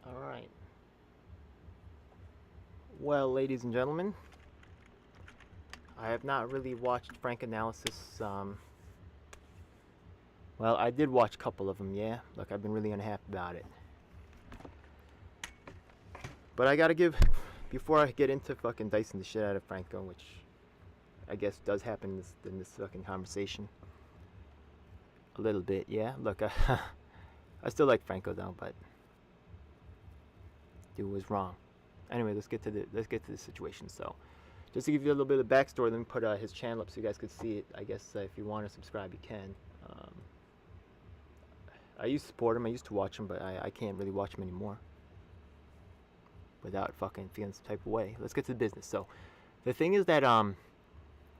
All right. Well, ladies and gentlemen, I have not really watched Frank Analysis. Well, I did watch a couple of them, yeah. Look, I've been really unhappy about it. But I gotta give, before I get into fucking dicing the shit out of Franco, which I guess does happen in this fucking conversation. A little bit, yeah. Look, I still like Franco though, but dude was wrong. Anyway, let's get to the situation. So, just to give you a little bit of backstory, let me put his channel up so you guys could see it. I guess if you want to subscribe, you can. I used to support him. I used to watch him, but I can't really watch him anymore without fucking feeling some type of way. Let's get to the business. So, the thing is that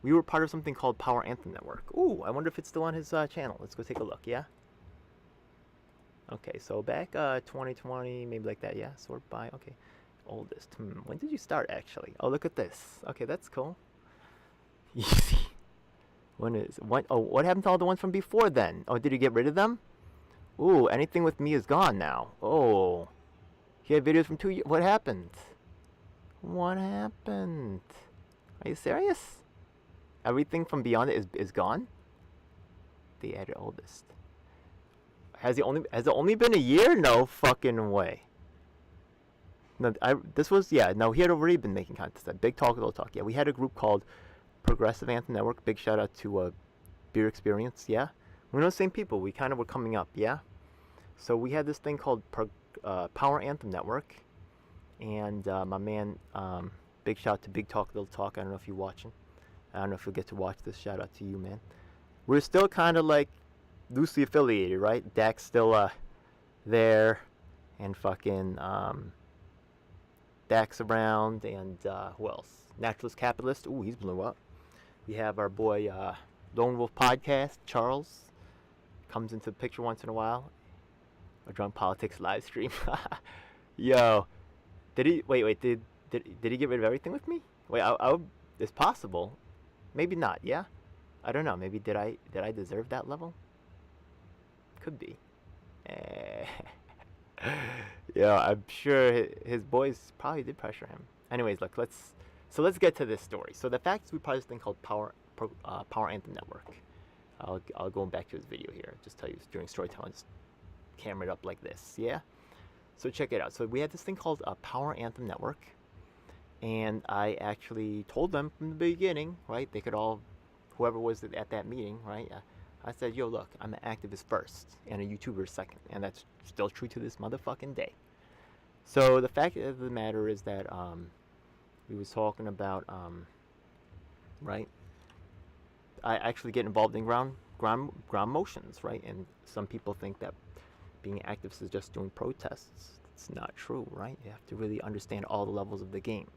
we were part of something called Power Anthem Network. Ooh, I wonder if it's still on his channel. Let's go take a look. Yeah. Okay, so back 2020, maybe like that. Yeah, sort by. Okay, oldest. When did you start actually? Oh, look at this. Okay, that's cool. Easy. What happened to all the ones from before then? Oh, did you get rid of them? Ooh, anything with me is gone now. Oh, he had videos from 2 years. What happened? What happened? Are you serious? Everything from beyond it is gone. The added oldest. Has it only been a year? No fucking way. No, this was, yeah, no, he had already been making contests. Big Talk, Little Talk. Yeah, we had a group called Progressive Anthem Network. Big shout out to Beer Experience. Yeah, we know the same people. We kind of were coming up. Yeah, so we had this thing called Power Anthem Network, and my man, big shout out to Big Talk, Little Talk. I don't know if you're watching. I don't know if you'll get to watch this. Shout out to you, man. We're still kind of like loosely affiliated, right? Dak's still there, and fucking Dak's around, and who else? Naturalist Capitalist. Ooh, he's blew up. We have our boy Lone Wolf Podcast. Charles comes into the picture once in a while. A Drunk Politics live stream. Yo, did he? Wait. Did he get rid of everything with me? Wait, it's possible. Maybe not. Yeah, I don't know. Maybe did I deserve that level? Could be. Yeah, I'm sure his boys probably did pressure him. Anyways, look, let's get to this story. So the fact is, we probably this thing called Power Anthem Network. I'll go back to his video here. Just tell you during storytelling, just camera it up like this. Yeah. So check it out. So we had this thing called Power Anthem Network, and I actually told them from the beginning, right? They could all, whoever was at that meeting, right? I said, yo, look, I'm an activist first and a YouTuber second. And that's still true to this motherfucking day. So the fact of the matter is that we was talking about, right? I actually get involved in ground motions, right? And some people think that being an activist is just doing protests. It's not true, right? You have to really understand all the levels of the game.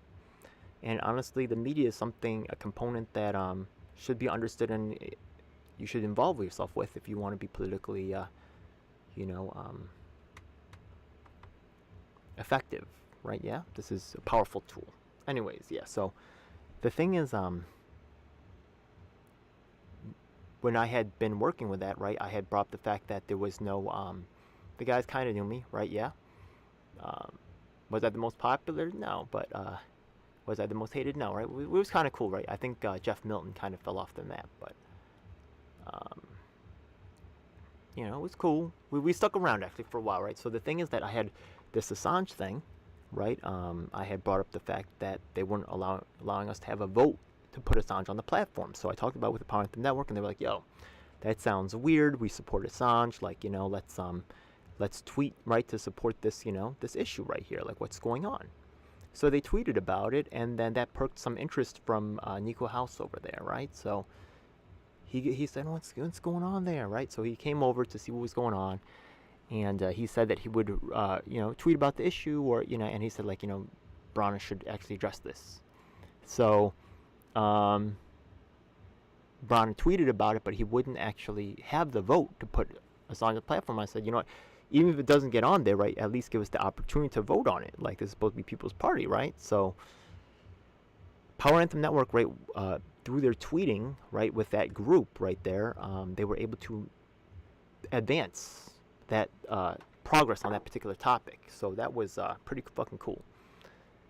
And honestly, the media is a component that should be understood and you should involve yourself with if you want to be politically, effective, right? Yeah, this is a powerful tool. Anyways, yeah. So the thing is, when I had been working with that, right, I had brought up the fact that there was no, the guys kind of knew me, right? Yeah. Was I the most popular? No, but was I the most hated? No, right? It was kind of cool, right? I think Jeff Milton kind of fell off the map, but. It was cool. We stuck around actually for a while, right? So the thing is that I had this Assange thing, right? I had brought up the fact that they weren't allowing us to have a vote to put Assange on the platform. So I talked about it with the Power Anthem Network, and they were like, "Yo, that sounds weird. We support Assange. Like, let's tweet, right, to support this, this issue right here. Like, what's going on?" So they tweeted about it, and then that perked some interest from Nico House over there, right? So he said, what's going on there, right? So he came over to see what was going on, and he said that he would, tweet about the issue, or, and he said, like, Brana should actually address this. So Brana tweeted about it, but he wouldn't actually have the vote to put us on the platform. I said, you know what, even if it doesn't get on there, right, at least give us the opportunity to vote on it. Like, this is supposed to be people's party, right? So Power Anthem Network, right, through their tweeting, right, with that group right there, they were able to advance that progress on that particular topic. So that was pretty fucking cool.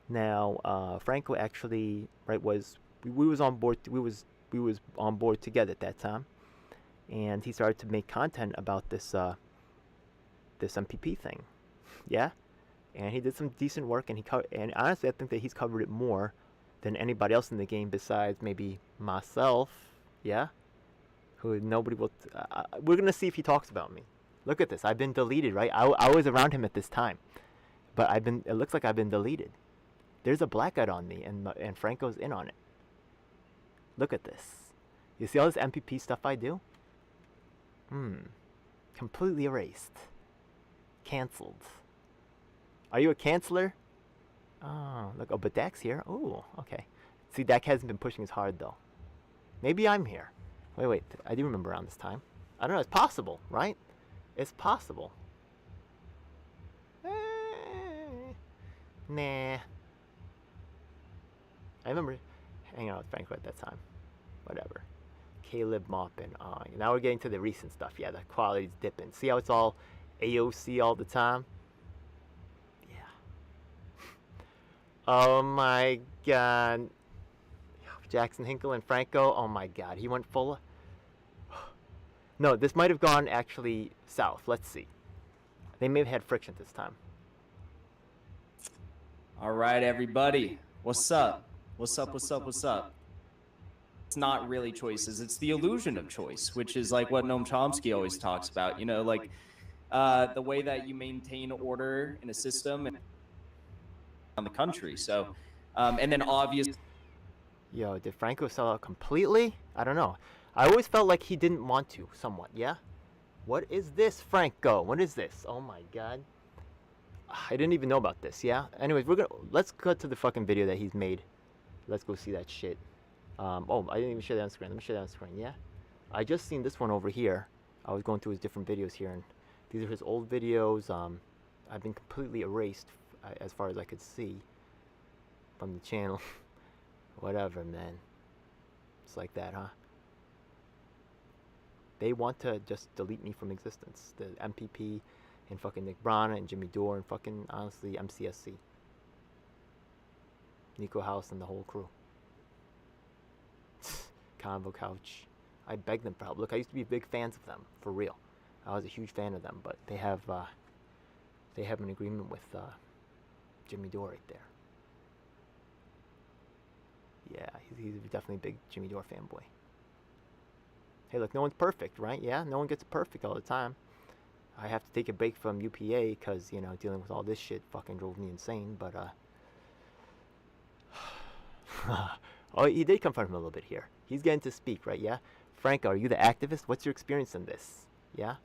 Now, Franco actually, right, we was on board. We was on board together at that time, and he started to make content about this MPP thing, yeah. And he did some decent work, and and honestly, I think that he's covered it more than anybody else in the game besides maybe myself, yeah. Who nobody will. We're gonna see if he talks about me. Look at this. I've been deleted, right? I was around him at this time, but I've been. It looks like I've been deleted. There's a blackout on me, and Franco's in on it. Look at this. You see all this MPP stuff I do? Completely erased. Cancelled. Are you a canceller? Oh, look. Oh, but Dak's here. Oh, okay. See, Dak hasn't been pushing as hard, though. Maybe I'm here. Wait. I do remember around this time. I don't know. It's possible, right? It's possible. Nah. I remember hanging out with Franco at that time. Whatever. Caleb mopping. Now we're getting to the recent stuff. Yeah, the quality's dipping. See how it's all AOC all the time? Yeah. Oh my god. Jackson Hinkle and Franco. Oh my god. He went full. No, this might have gone actually south. Let's see. They may have had friction this time. All right, everybody. What's up? What's up? It's not really choices. It's the illusion of choice, which is like what Noam Chomsky always talks about. You know, like the way that you maintain order in a system and on the country. So, and then obviously. Yo, did Franco sell out completely? I don't know. I always felt like he didn't want to, somewhat, yeah? What is this, Franco? What is this? Oh my god. I didn't even know about this, yeah? Anyways, let's cut to the fucking video that he's made. Let's go see that shit. Oh, I didn't even share that on screen. Let me share that on screen, yeah? I just seen this one over here. I was going through his different videos here, and these are his old videos. I've been completely erased as far as I could see from the channel. Whatever, man. It's like that, huh? They want to just delete me from existence. The MPP and fucking Nick Brana and Jimmy Dore and fucking, honestly, MCSC. Nico House and the whole crew. Convo Couch. I begged them for help. Look, I used to be big fans of them, for real. I was a huge fan of them, but they have an agreement with Jimmy Dore right there. Yeah, he's definitely a big Jimmy Dore fanboy. Hey, look, no one's perfect, right? Yeah, no one gets perfect all the time. I have to take a break from UPA because, you know, dealing with all this shit fucking drove me insane, but, oh, he did confront him a little bit here. He's getting to speak, right? Yeah? Franco, are you the activist? What's your experience in this? Yeah?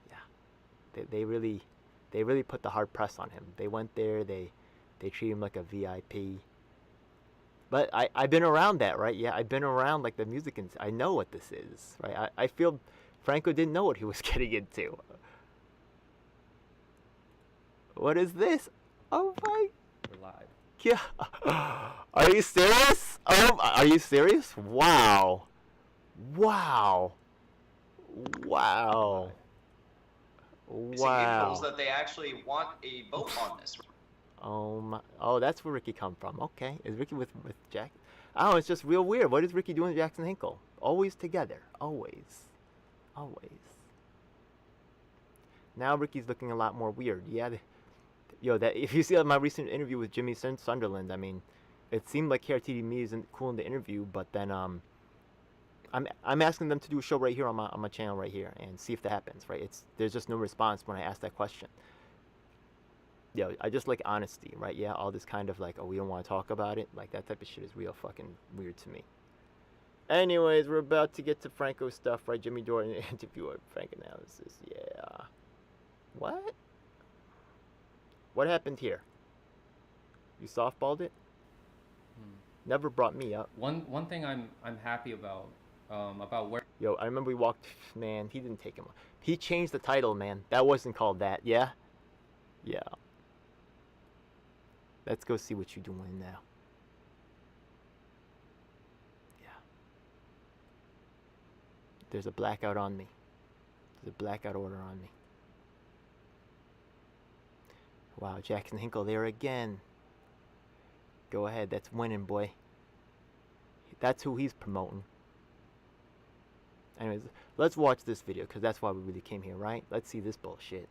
Yeah. They really put the hard press on him. They went there, they treat him like a VIP. But I've been around that, right? Yeah, I've been around, like, the music, and I know what this is, right? I feel Franco didn't know what he was getting into. What is this? Oh, my... We're live. Yeah. Are you serious? Oh, are you serious? Wow. Wow. Wow. Wow. It shows that they actually want a vote on this. Oh my! Oh, that's where Ricky come from. Okay, is Ricky with Jack? Oh, it's just real weird. What is Ricky doing with Jackson Hinkle? Always together. Always. Now Ricky's looking a lot more weird. Yeah. That if you see my recent interview with Jimmy Sunderland, I mean, it seemed like KRTD Me isn't cool in the interview, but then I'm asking them to do a show right here on my channel right here and see if that happens. Right? There's just no response when I ask that question. Yeah, I just like honesty, right? Yeah, all this kind of like, oh, we don't want to talk about it. Like, that type of shit is real fucking weird to me. Anyways, we're about to get to Franco stuff, right? Jimmy Dore interview of Frank analysis. Yeah. What? What happened here? You softballed it? Never brought me up. One thing I'm happy about where. Yo, I remember we walked. Man, he didn't take him. He changed the title, man. That wasn't called that. Yeah. Yeah. Let's go see what you're doing now. Yeah. There's a blackout on me. There's a blackout order on me. Wow, Jackson Hinkle there again. Go ahead, that's winning, boy. That's who he's promoting. Anyways, let's watch this video, because that's why we really came here, right? Let's see this bullshit.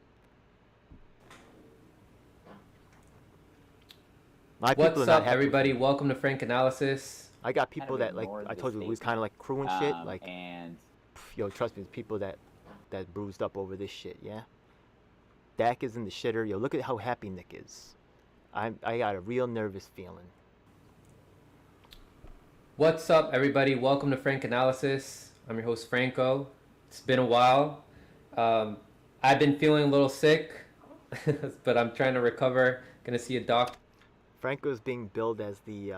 What's up, everybody? Welcome to Frank Analysis. I got people that, like, I told you, we was kind of like crew and shit. Like, yo, trust me, there's people that bruised up over this shit, yeah? Dak is in the shitter. Yo, look at how happy Nick is. I got a real nervous feeling. What's up, everybody? Welcome to Frank Analysis. I'm your host, Franco. It's been a while. I've been feeling a little sick, but I'm trying to recover. Gonna see a doctor. Franco's being billed as the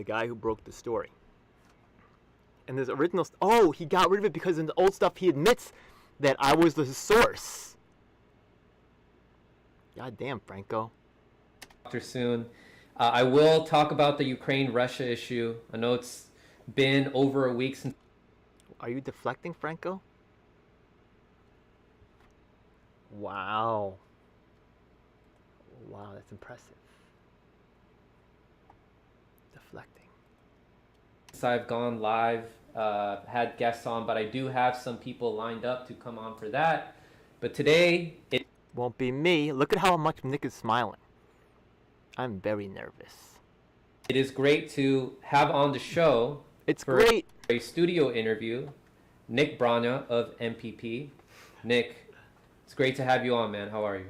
guy who broke the story. And there's original. Oh, he got rid of it because in the old stuff he admits that I was the source. God damn, Franco. Soon. I will talk about the Ukraine-Russia issue. I know it's been over a week since. Are you deflecting, Franco? Wow. Wow, that's impressive. Deflecting. I've gone live, had guests on, but I do have some people lined up to come on for that. But today, it won't be me. Look at how much Nick is smiling. I'm very nervous. It is great to have on the show. It's great. A studio interview, Nick Brana of MPP. Nick, it's great to have you on, man. How are you?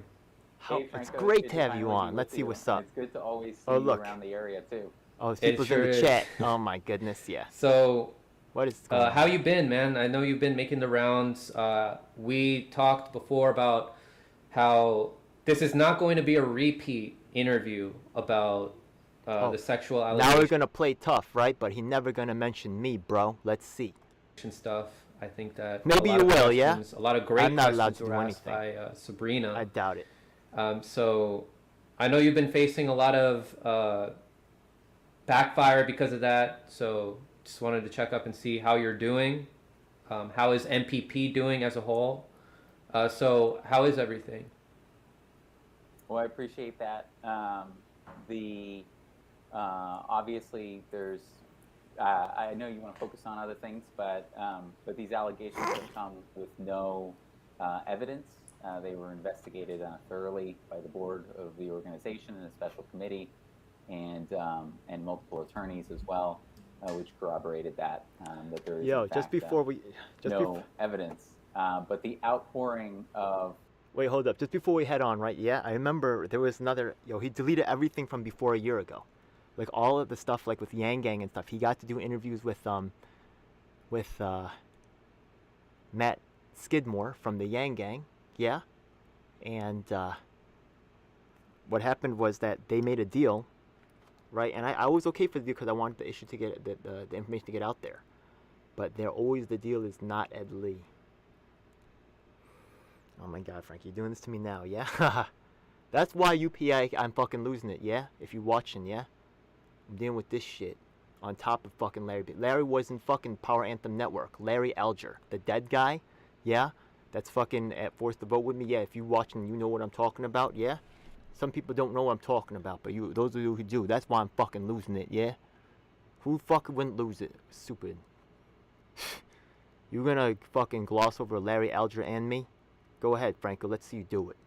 Hey, Franco, it's great to have you on. Let's see what's up. It's good to always see you around the area too. Oh, people's in the chat. Oh my goodness, yeah. So, what is going on? How you been, man? I know you've been making the rounds. We talked before about how this is not going to be a repeat interview about the sexual allegations. Now we're gonna play tough, right? But he never gonna mention me, bro. Let's see. Stuff. I think that maybe you will, yeah. A lot of great I'm not allowed to questions do were anything. asked by Sabrina. I doubt it. So, I know you've been facing a lot of backfire because of that. So, just wanted to check up and see how you're doing. How is MPP doing as a whole? So, how is everything? Well, I appreciate that. Obviously, there's. I know you want to focus on other things, but these allegations have come with no evidence. They were investigated thoroughly by the board of the organization and a special committee, and multiple attorneys as well, which corroborated that there is in fact, no evidence. But the outpouring of Wait, hold up. Just before we head on, right? Yeah, I remember there was another. He deleted everything from before a year ago, like all of the stuff, like with Yang Gang and stuff. He got to do interviews with Matt Skidmore from the Yang Gang. Yeah, and what happened was that they made a deal, right? And I was okay for the deal because I wanted the issue to get the information to get out there, but the deal is not Ed Lee. Oh my God, Frank, you're doing this to me now, yeah? That's why UPI, I'm fucking losing it, yeah? If you're watching, yeah? I'm dealing with this shit on top of fucking Larry. Larry was in fucking Power Anthem Network. Larry Alger, the dead guy, yeah? That's fucking forced to vote with me, yeah? If you watching, you know what I'm talking about, yeah? Some people don't know what I'm talking about, but those of you who do, that's why I'm fucking losing it, yeah? Who fucking wouldn't lose it? Stupid. You gonna fucking gloss over Larry Alger and me? Go ahead, Franco. Let's see you do it.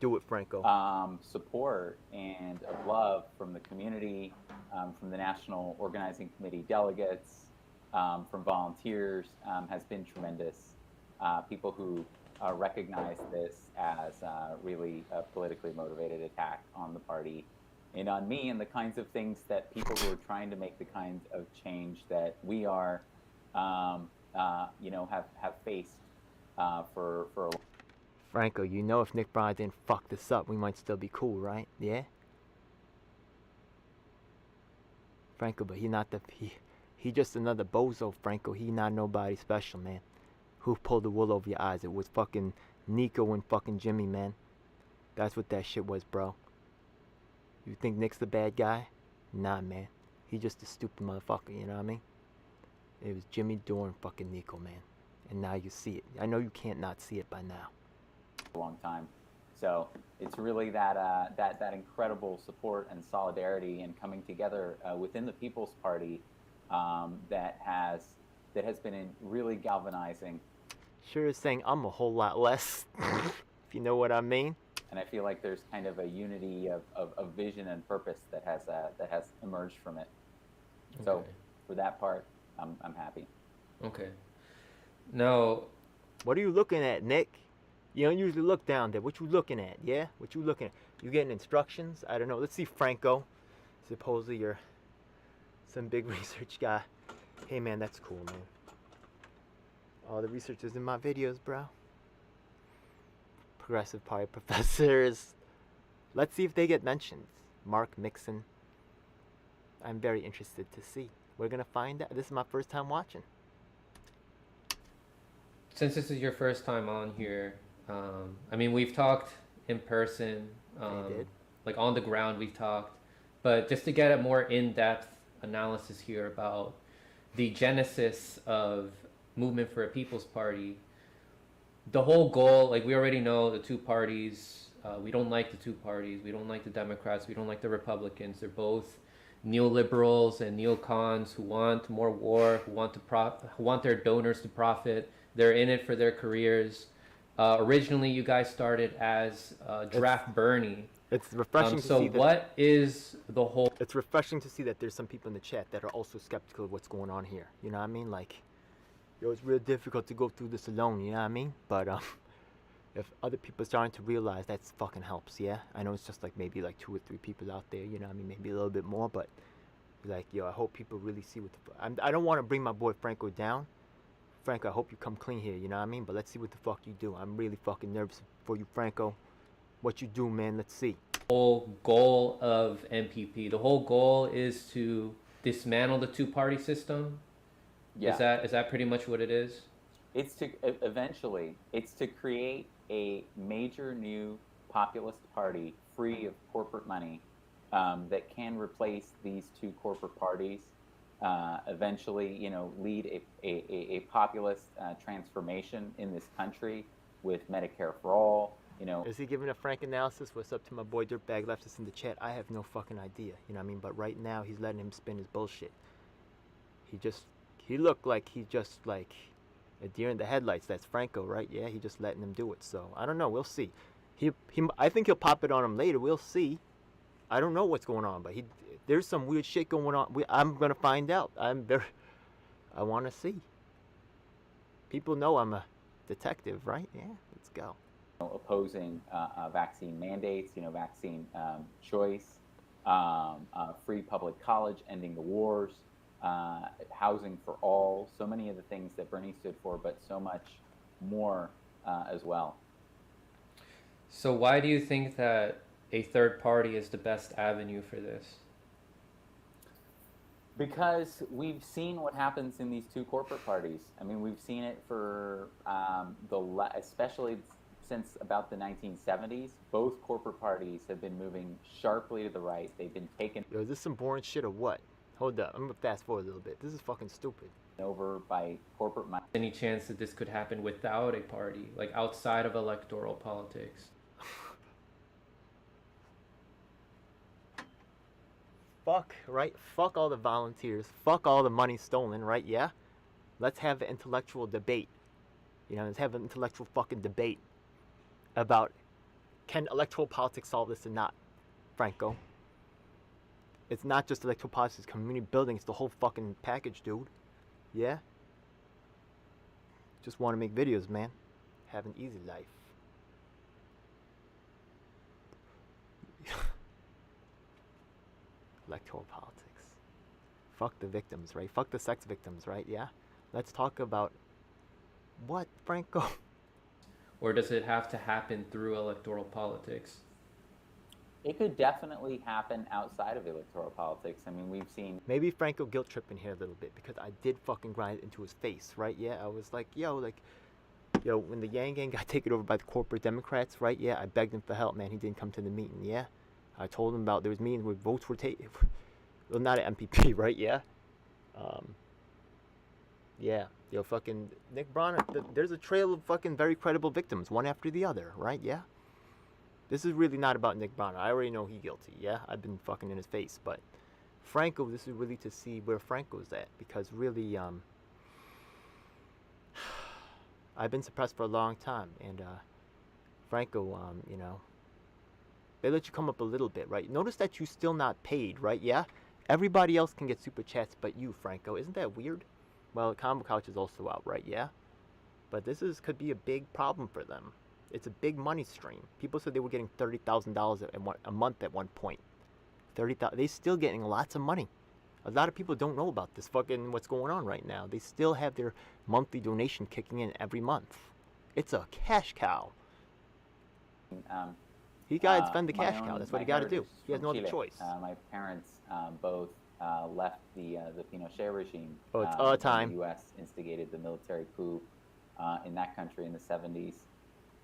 Do it, Franco. Support and of love from the community, from the National Organizing Committee delegates, from volunteers has been tremendous. People who recognize this as really a politically motivated attack on the party and on me, and the kinds of things that people who are trying to make the kinds of change that we are, have faced for a long. Franco, you know if Nick Bryan didn't fuck this up, we might still be cool, right? Yeah? Franco, but he just another bozo, Franco. He not nobody special, man. Who pulled the wool over your eyes? It was fucking Nico and fucking Jimmy, man. That's what that shit was, bro. You think Nick's the bad guy? Nah, man. He just a stupid motherfucker, you know what I mean? It was Jimmy Dorn fucking Nico, man. And now you see it. I know you can't not see it by now. a long time. So it's really that that incredible support and solidarity and coming together within the People's Party that has been really galvanizing. Sure is saying I'm a whole lot less, if you know what I mean. And I feel like there's kind of a unity of vision and purpose that has emerged from it. So Okay. for that part, I'm happy. Okay. Now, What are you looking at, Nick? You don't usually look down there. What you looking at? Yeah? What you looking at? You getting instructions? I don't know. Let's see Franco. Supposedly you're some big research guy. Hey man, that's cool, man. All the research is in my videos, bro. Progressive Party professors. Let's see if they get mentioned. Mark Mixon. I'm very interested to see. We're gonna find out. This is my first time watching. since this is your first time on here, I mean, we've talked in person, did. like on the ground, we've talked, but just to get a more in-depth analysis here about the genesis of Movement for a People's Party, the whole goal, like we already know the two parties, we don't like the two parties, we don't like the Democrats, we don't like the Republicans. They're both neoliberals and neocons who want more war, who want their donors to profit. They're in it for their careers. Originally, you guys started as Draft Bernie. It's refreshing to So see that. what is the whole? It's refreshing to see that there's some people in the chat that are also skeptical of what's going on here. You know what I mean? Like, yo, it's real difficult to go through this alone. You know what I mean? But if other people are starting to realize, that fucking helps. Yeah, I know it's just like maybe like 2 or 3 people out there. You know what I mean? Maybe a little bit more, but like, yo, I hope people really see what I don't want to bring my boy Franco down. Franco, I hope you come clean here. You know what I mean? But let's see what the fuck you do. I'm really fucking nervous for you, Franco. What you do, man? Let's see. Whole goal of MPP? The whole goal is to dismantle the two-party system. Yeah. Is that pretty much what it is? It's to eventually, it's to create a major new populist party free of corporate money that can replace these two corporate parties. Eventually, you know, lead a populist transformation in this country with Medicare for all. You know, Is he giving a frank analysis? What's up to my boy Dirtbag Leftist in the chat? I have no fucking idea. You know what I mean? But right now, he's letting him spin his bullshit. He looked like he just like a deer in the headlights. That's Franco, right? Yeah, he just letting him do it. So I don't know. We'll see. I think he'll pop it on him later. We'll see. I don't know what's going on, but there's some weird shit going on. I'm gonna find out. I want to see. People know I'm a detective, right? Yeah, let's go. opposing vaccine mandates, you know, vaccine choice, free public college, ending the wars, housing for all, so many of the things that Bernie stood for, but so much more as well. So why do you think that a third party is the best avenue for this? Because we've seen what happens in these two corporate parties. I mean, we've seen it for especially since about the 1970s. Both corporate parties have been moving sharply to the right. They've been taken Yo, is this some boring shit or what? Hold up, I'm gonna fast forward a little bit. This is fucking stupid. over by corporate money. Any chance that this could happen without a party, like outside of electoral politics? Fuck, right? Fuck all the volunteers. Fuck all the money stolen, right? Yeah? Let's have an intellectual debate. You know, let's have an intellectual fucking debate about can electoral politics solve this or not, Franco. It's not just electoral politics, it's community building, it's the whole fucking package, dude. Yeah? Just want to make videos, man. Have an easy life. Electoral politics. Fuck the victims, right? Fuck the sex victims, right? Yeah? Let's talk about what, Franco? Or does it have to happen through electoral politics? It could definitely happen outside of electoral politics. I mean, we've seen Maybe Franco guilt tripping here a little bit because I did fucking grind it into his face, right? Yeah, I was like, yo, when the Yang Gang got taken over by the corporate Democrats, right? Yeah, I begged him for help, man. He didn't come to the meeting, yeah? I told him about there was meetings where votes were taken. Well, not at MPP, right? Yeah? Yeah. Yo, fucking Nick Brana, there's a trail of fucking very credible victims, one after the other, right? Yeah? This is really not about Nick Brana. I already know he's guilty, yeah? I've been fucking in his face, but Franco, this is really to see where Franco's at, because really, I've been suppressed for a long time, and Franco, you know, they let you come up a little bit, right? Notice that you still not paid, right? Yeah? Everybody else can get super chats but you, Franco. Isn't that weird? Well, Combo Couch is also out, right? Yeah? But this could be a big problem for them. It's a big money stream. People said they were getting $30,000 a month at one point. 30,000. They're still getting lots of money. A lot of people don't know about this fucking what's going on right now. They still have their monthly donation kicking in every month. It's a cash cow. He gotta spend the cash cow. That's what he gotta do. He has no other choice. My parents both left the Pinochet regime. Oh, it's all time. The U.S. instigated the military coup in that country in the 70s.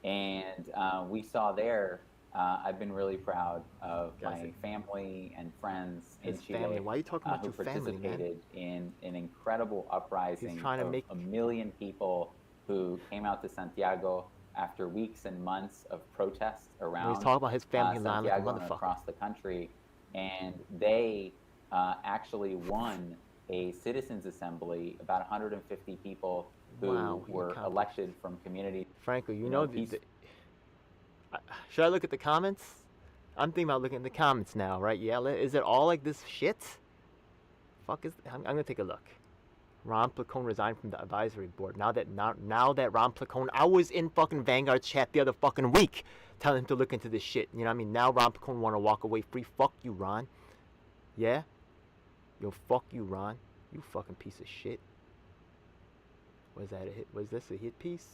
And we saw there, I've been really proud of my family and friends in Chile. Family. Why are you talking about who your family, man? participated in an incredible uprising He's trying to of make 1 million people who came out to Santiago after weeks and months of protests around He's talking about his family line like a Santiago and motherfucker. across the country. And they actually won a citizens' assembly, about 150 people who were elected from communities. Franco, you know, should I look at the comments? I'm thinking about looking at the comments now, right? Yeah, is it all like this shit? Fuck is? I'm gonna take a look. Ron Placone resigned from the advisory board. Now that Ron Placone, I was in fucking Vanguard chat the other fucking week, telling him to look into this shit. You know what I mean? Now Ron Placone want to walk away free. Fuck you, Ron. Yeah. Yo, fuck you, Ron. You fucking piece of shit. Was that a hit? Was this a hit piece?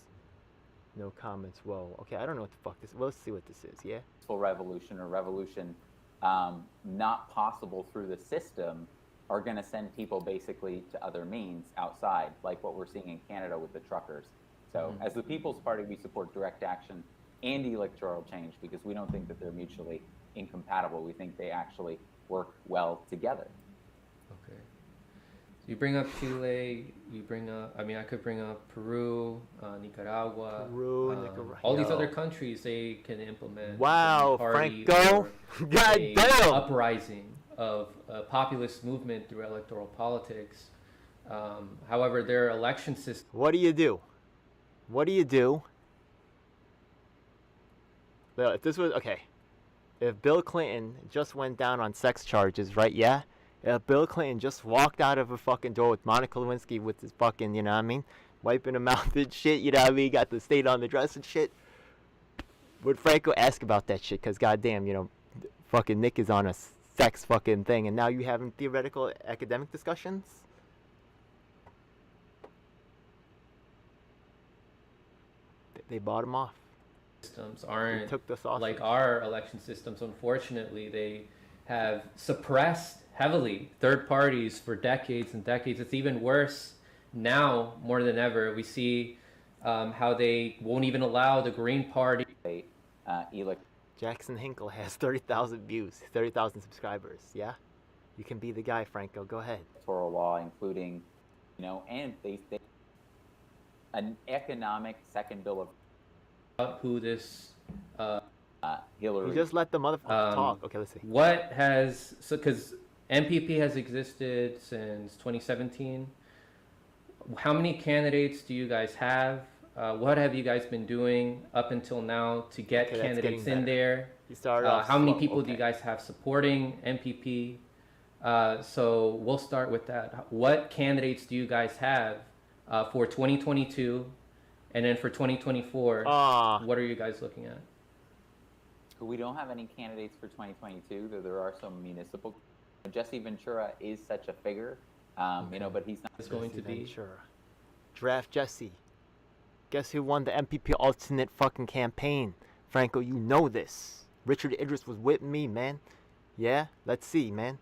No comments. Whoa. Okay, I don't know what the fuck this is. Well, let's see what this is, yeah? Revolution or revolution not possible through the system are going to send people basically to other means outside, like what we're seeing in Canada with the truckers. So as the People's Party, we support direct action and electoral change because we don't think that they're mutually incompatible. We think they actually work well together. Okay. So you bring up Chile, you bring up, I mean, I could bring up Peru, Nicaragua. Nicaragua. All these other countries, they can implement wow, party Franco. God damn. Uprising of a populist movement through electoral politics. However, their election system. What do you do? What do you do? Well, if this was, okay. If Bill Clinton just went down on sex charges, right? Yeah? If Bill Clinton just walked out of a fucking door with Monica Lewinsky with his fucking, you know what I mean? Wiping her mouth and shit, you know what I mean? Got the state on the dress and shit. Would Franco ask about that shit? Because goddamn, you know, fucking Nick is on a sex fucking thing, and now you having theoretical academic discussions? They bought him off. Systems aren't They took the sausage. like our election systems. Unfortunately, they have suppressed heavily third parties for decades and decades. It's even worse now more than ever. We see how they won't even allow the Green Party. Jackson Hinkle has 30,000 views, 30,000 subscribers. Yeah, you can be the guy, Franco. Go ahead. Electoral law, including, you know, and they an economic second bill of who this Hillary. You just let the motherfucker talk. Okay, let's see. What has because MPP has existed since 2017. How many candidates do you guys have? What have you guys been doing up until now to get candidates in there? You started off how many slow. people do you guys have supporting MPP? So we'll start with that. What candidates do you guys have for 2022? And then for 2024, what are you guys looking at? We don't have any candidates for 2022, though there are some municipal. Jesse Ventura is such a figure, you know, but he's not. It's going to be Ventura. Draft Jesse. Guess who won the MPP alternate fucking campaign? Franco, you know this. Richard Idris was with me, man. Yeah? Let's see, man.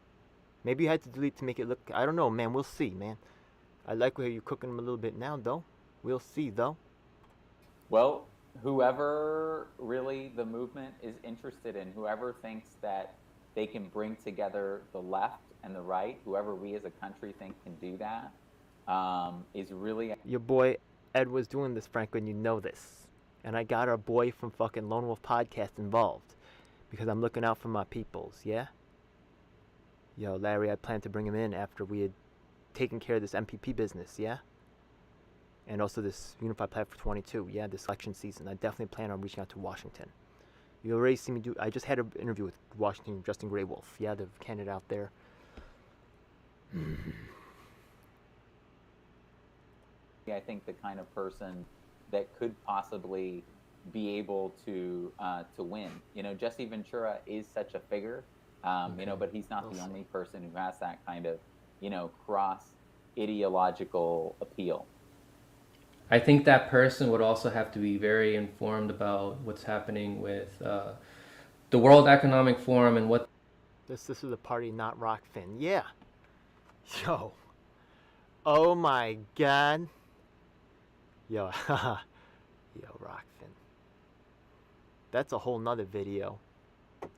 Maybe you had to delete to make it look... I don't know, man. We'll see, man. I like how you're cooking him a little bit now, though. We'll see, though. Well, whoever really the movement is interested in, whoever thinks that they can bring together the left and the right, whoever we as a country think can do that, is really Your boy Ed was doing this, Franco, and you know this. And I got our boy from fucking Lone Wolf Podcast involved because I'm looking out for my peoples, yeah? Yo, Larry, I plan to bring him in after we had taken care of this MPP business, yeah? And also this Unified Platform 22, yeah, this election season. I definitely plan on reaching out to Washington. You already see me do. I just had an interview with Washington, Justin Gray Wolf. Yeah, the candidate out there. I think the kind of person that could possibly be able to win. You know, Jesse Ventura is such a figure, you know, but he's not the only person who has that kind of, you know, cross ideological appeal. I think that person would also have to be very informed about what's happening with the World Economic Forum and what. This is a party, not Rockfin. Yeah. Yo. Oh my God. Yo. Yo, Rockfin. That's a whole nother video.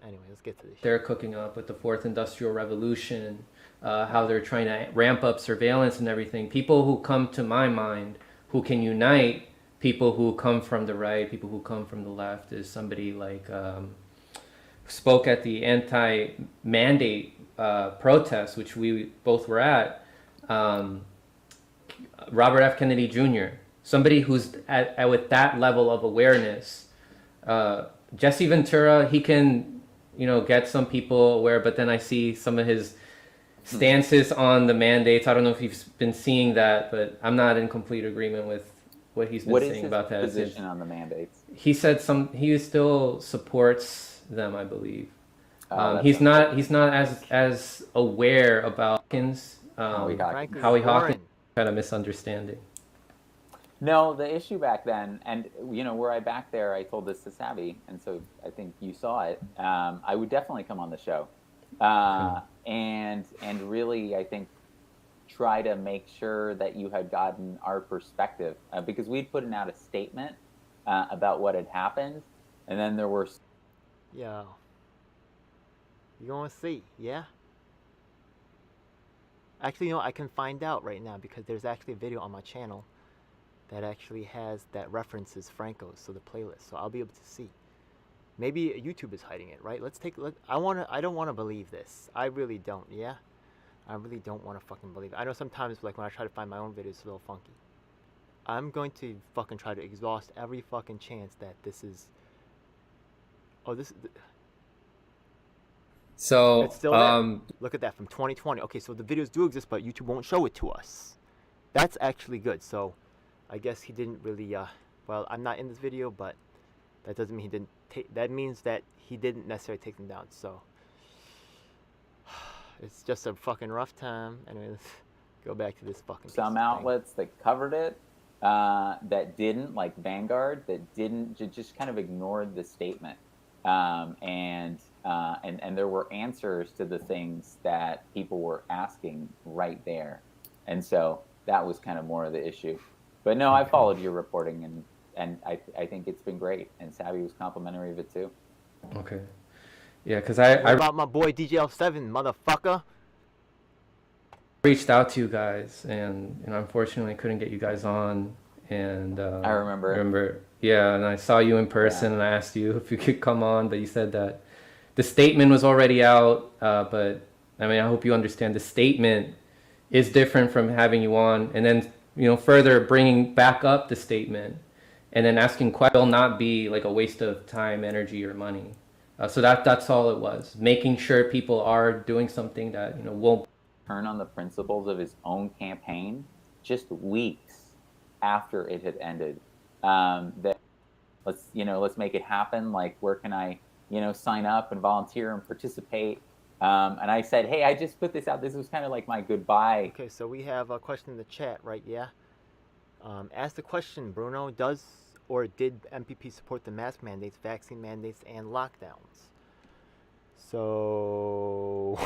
Anyway, let's get to this. They're cooking up with the Fourth Industrial Revolution, how they're trying to ramp up surveillance and everything. People who come to my mind who can unite people who come from the right, people who come from the left, is somebody like spoke at the anti-mandate protest, which we both were at, Robert F. Kennedy Jr., somebody who's at with that level of awareness. Jesse Ventura, he can, you know, get some people aware, but then I see some of his stances on the mandates. I don't know if you've been seeing that, but I'm not in complete agreement with what he's been saying about that. What is his position on the mandates? He said he still supports them, I believe. He's not as aware about Howie Hawkins kind of misunderstanding. No, the issue back then, and you know, were I back there, I told this to Savvy, and so I think you saw it. I would definitely come on the show, and really, I think try to make sure that you had gotten our perspective, because we'd put out a statement about what had happened, and then there were. Yo. You gonna see, yeah? Actually, you know, I can find out right now because there's actually a video on my channel that actually has that references Franco's, so the playlist, so I'll be able to see. Maybe YouTube is hiding it, right? Let's take a look. I don't want to believe this. I really don't, yeah? I really don't want to fucking believe it. I know sometimes, like, when I try to find my own videos, it's a little funky. I'm going to fucking try to exhaust every fucking chance that this is... Oh, this is... So, it's still there. Look at that, from 2020. Okay, so the videos do exist, but YouTube won't show it to us. That's actually good. So, I guess he didn't really, well, I'm not in this video, but that doesn't mean he didn't take, that means that he didn't necessarily take them down, so. It's just a fucking rough time. Anyway, let's go back to this fucking Some outlets that covered it, that didn't, like Vanguard, that didn't, just kind of ignored the statement. And there were answers to the things that people were asking right there. And so that was kind of more of the issue. But no, I followed your reporting, and I think it's been great. And Savvy was complimentary of it too. Okay. Yeah, because I about my boy DJL7, motherfucker. reached out to you guys, and unfortunately couldn't get you guys on. And I remember. Yeah, and I saw you in person, and I asked you if you could come on, but you said that the statement was already out. But I mean, I hope you understand the statement is different from having you on, and then further bringing back up the statement, and then asking questions will not be like a waste of time, energy, or money. So that's all it was, making sure people are doing something that won't turn on the principles of his own campaign just weeks after it had ended. That let's make it happen. Like, where can I sign up and volunteer and participate? And I said, hey, I just put this out. This was kind of like my goodbye. Okay, so we have a question in the chat, right? Yeah. Ask the question, Bruno. Does or did MPP support the mask mandates, vaccine mandates, and lockdowns? So,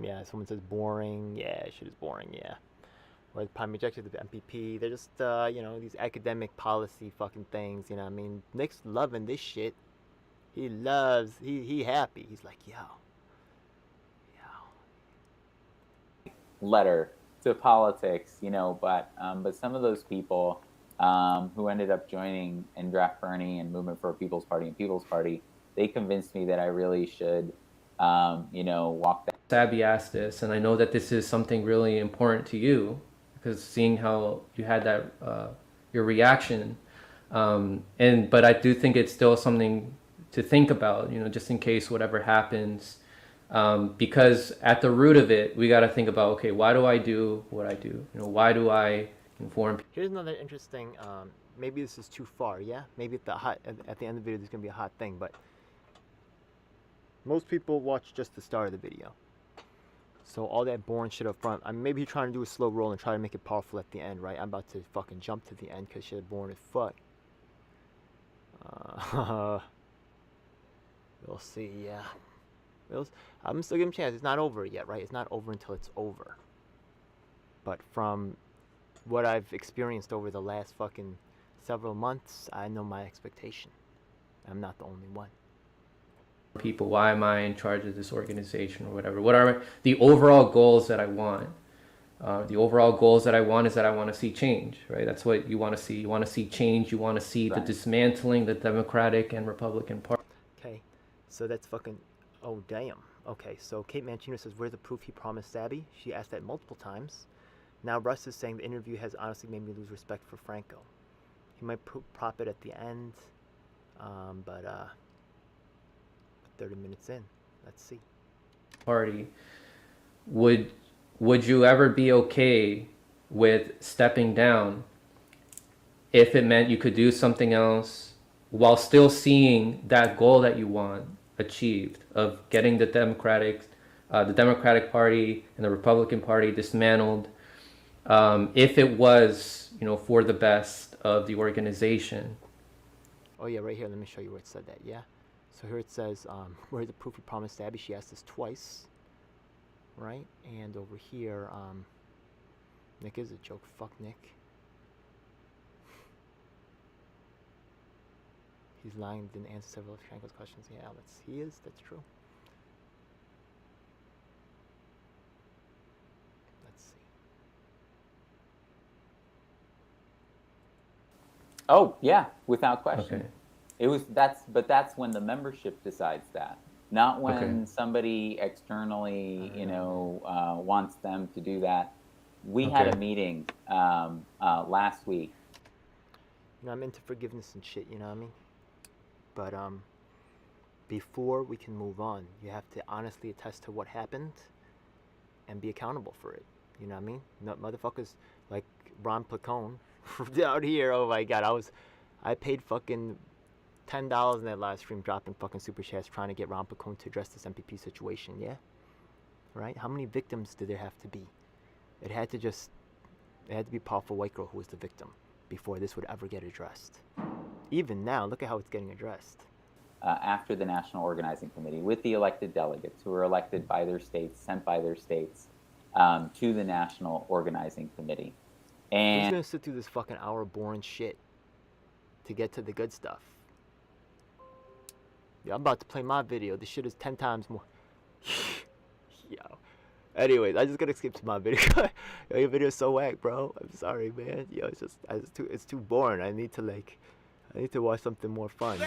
yeah, someone says boring. Yeah, shit is boring, yeah. Or the primary objective of the MPP, they're just, these academic policy fucking things, I mean, Nick's loving this shit. He happy. He's like, yo, letter to politics, you know, but some of those people who ended up joining in Draft Bernie and Movement for a People's Party and People's Party, they convinced me that I really should, you know, walk that. Sabby asked this, and I know that this is something really important to you, because seeing how you had that, your reaction, but I do think it's still something to think about, you know, just in case whatever happens, because at the root of it, we got to think about, okay, why do I do what I do? You know, why do I inform? Here's another interesting, maybe this is too far, yeah? Maybe at the end of the video there's gonna be a hot thing, but most people watch just the start of the video. So all that boring shit up front, maybe you're trying to do a slow roll and try to make it powerful at the end, right? I'm about to fucking jump to the end because shit is boring as fuck. We'll see, yeah. I'm still giving him a chance. It's not over yet, right? It's not over until it's over. But from what I've experienced over the last fucking several months, I know my expectation. I'm not the only one. People, why am I in charge of this organization or whatever? What are the overall goals that I want? The overall goals that I want is that I want to see change, right? That's what you want to see. You want to see change. You want to see the dismantling the Democratic and Republican Party. Okay, so that's fucking, oh damn. Okay, so Kate Mancino says, where's the proof he promised Sabby? She asked that multiple times. Now Russ is saying the interview has honestly made me lose respect for Franco. He might prop it at the end, but 30 minutes in, let's see. Party, would you ever be okay with stepping down if it meant you could do something else while still seeing that goal that you want achieved of getting the Democratic Party and the Republican Party dismantled, if it was, you know, for the best of the organization? Oh yeah, right here, let me show you where it said that, yeah? So here it says, where's the proof he promised Abby? She asked this twice, right? And over here, Nick is a joke. Fuck Nick. He's lying, didn't answer several of Franco's questions. Yeah, he is, that's true. Let's see. Oh yeah, without question. Okay. That's when the membership decides that, not when somebody externally, you know, wants them to do that. We had a meeting last week. You know, I'm into forgiveness and shit, you know what I mean? But before we can move on, you have to honestly attest to what happened and be accountable for it. You know what I mean? No, motherfuckers like Ron Placone out here. Oh my god, I paid fucking $10 in that live stream, dropping fucking super chats, trying to get Ron Placone to address this MPP situation. Yeah, right. How many victims did there have to be? It had to be a powerful white girl who was the victim before this would ever get addressed. Even now, look at how it's getting addressed. After the National Organizing Committee, with the elected delegates who are elected by their states, sent by their states to the National Organizing Committee. And who's gonna sit through this fucking hour of boring shit to get to the good stuff? Yeah, I'm about to play my video. This shit is 10 times more. Yo. Anyways, I just gotta skip to my video. Yo, your video's so whack, bro. I'm sorry, man. Yo, it's too boring. I need to watch something more fun. Yo,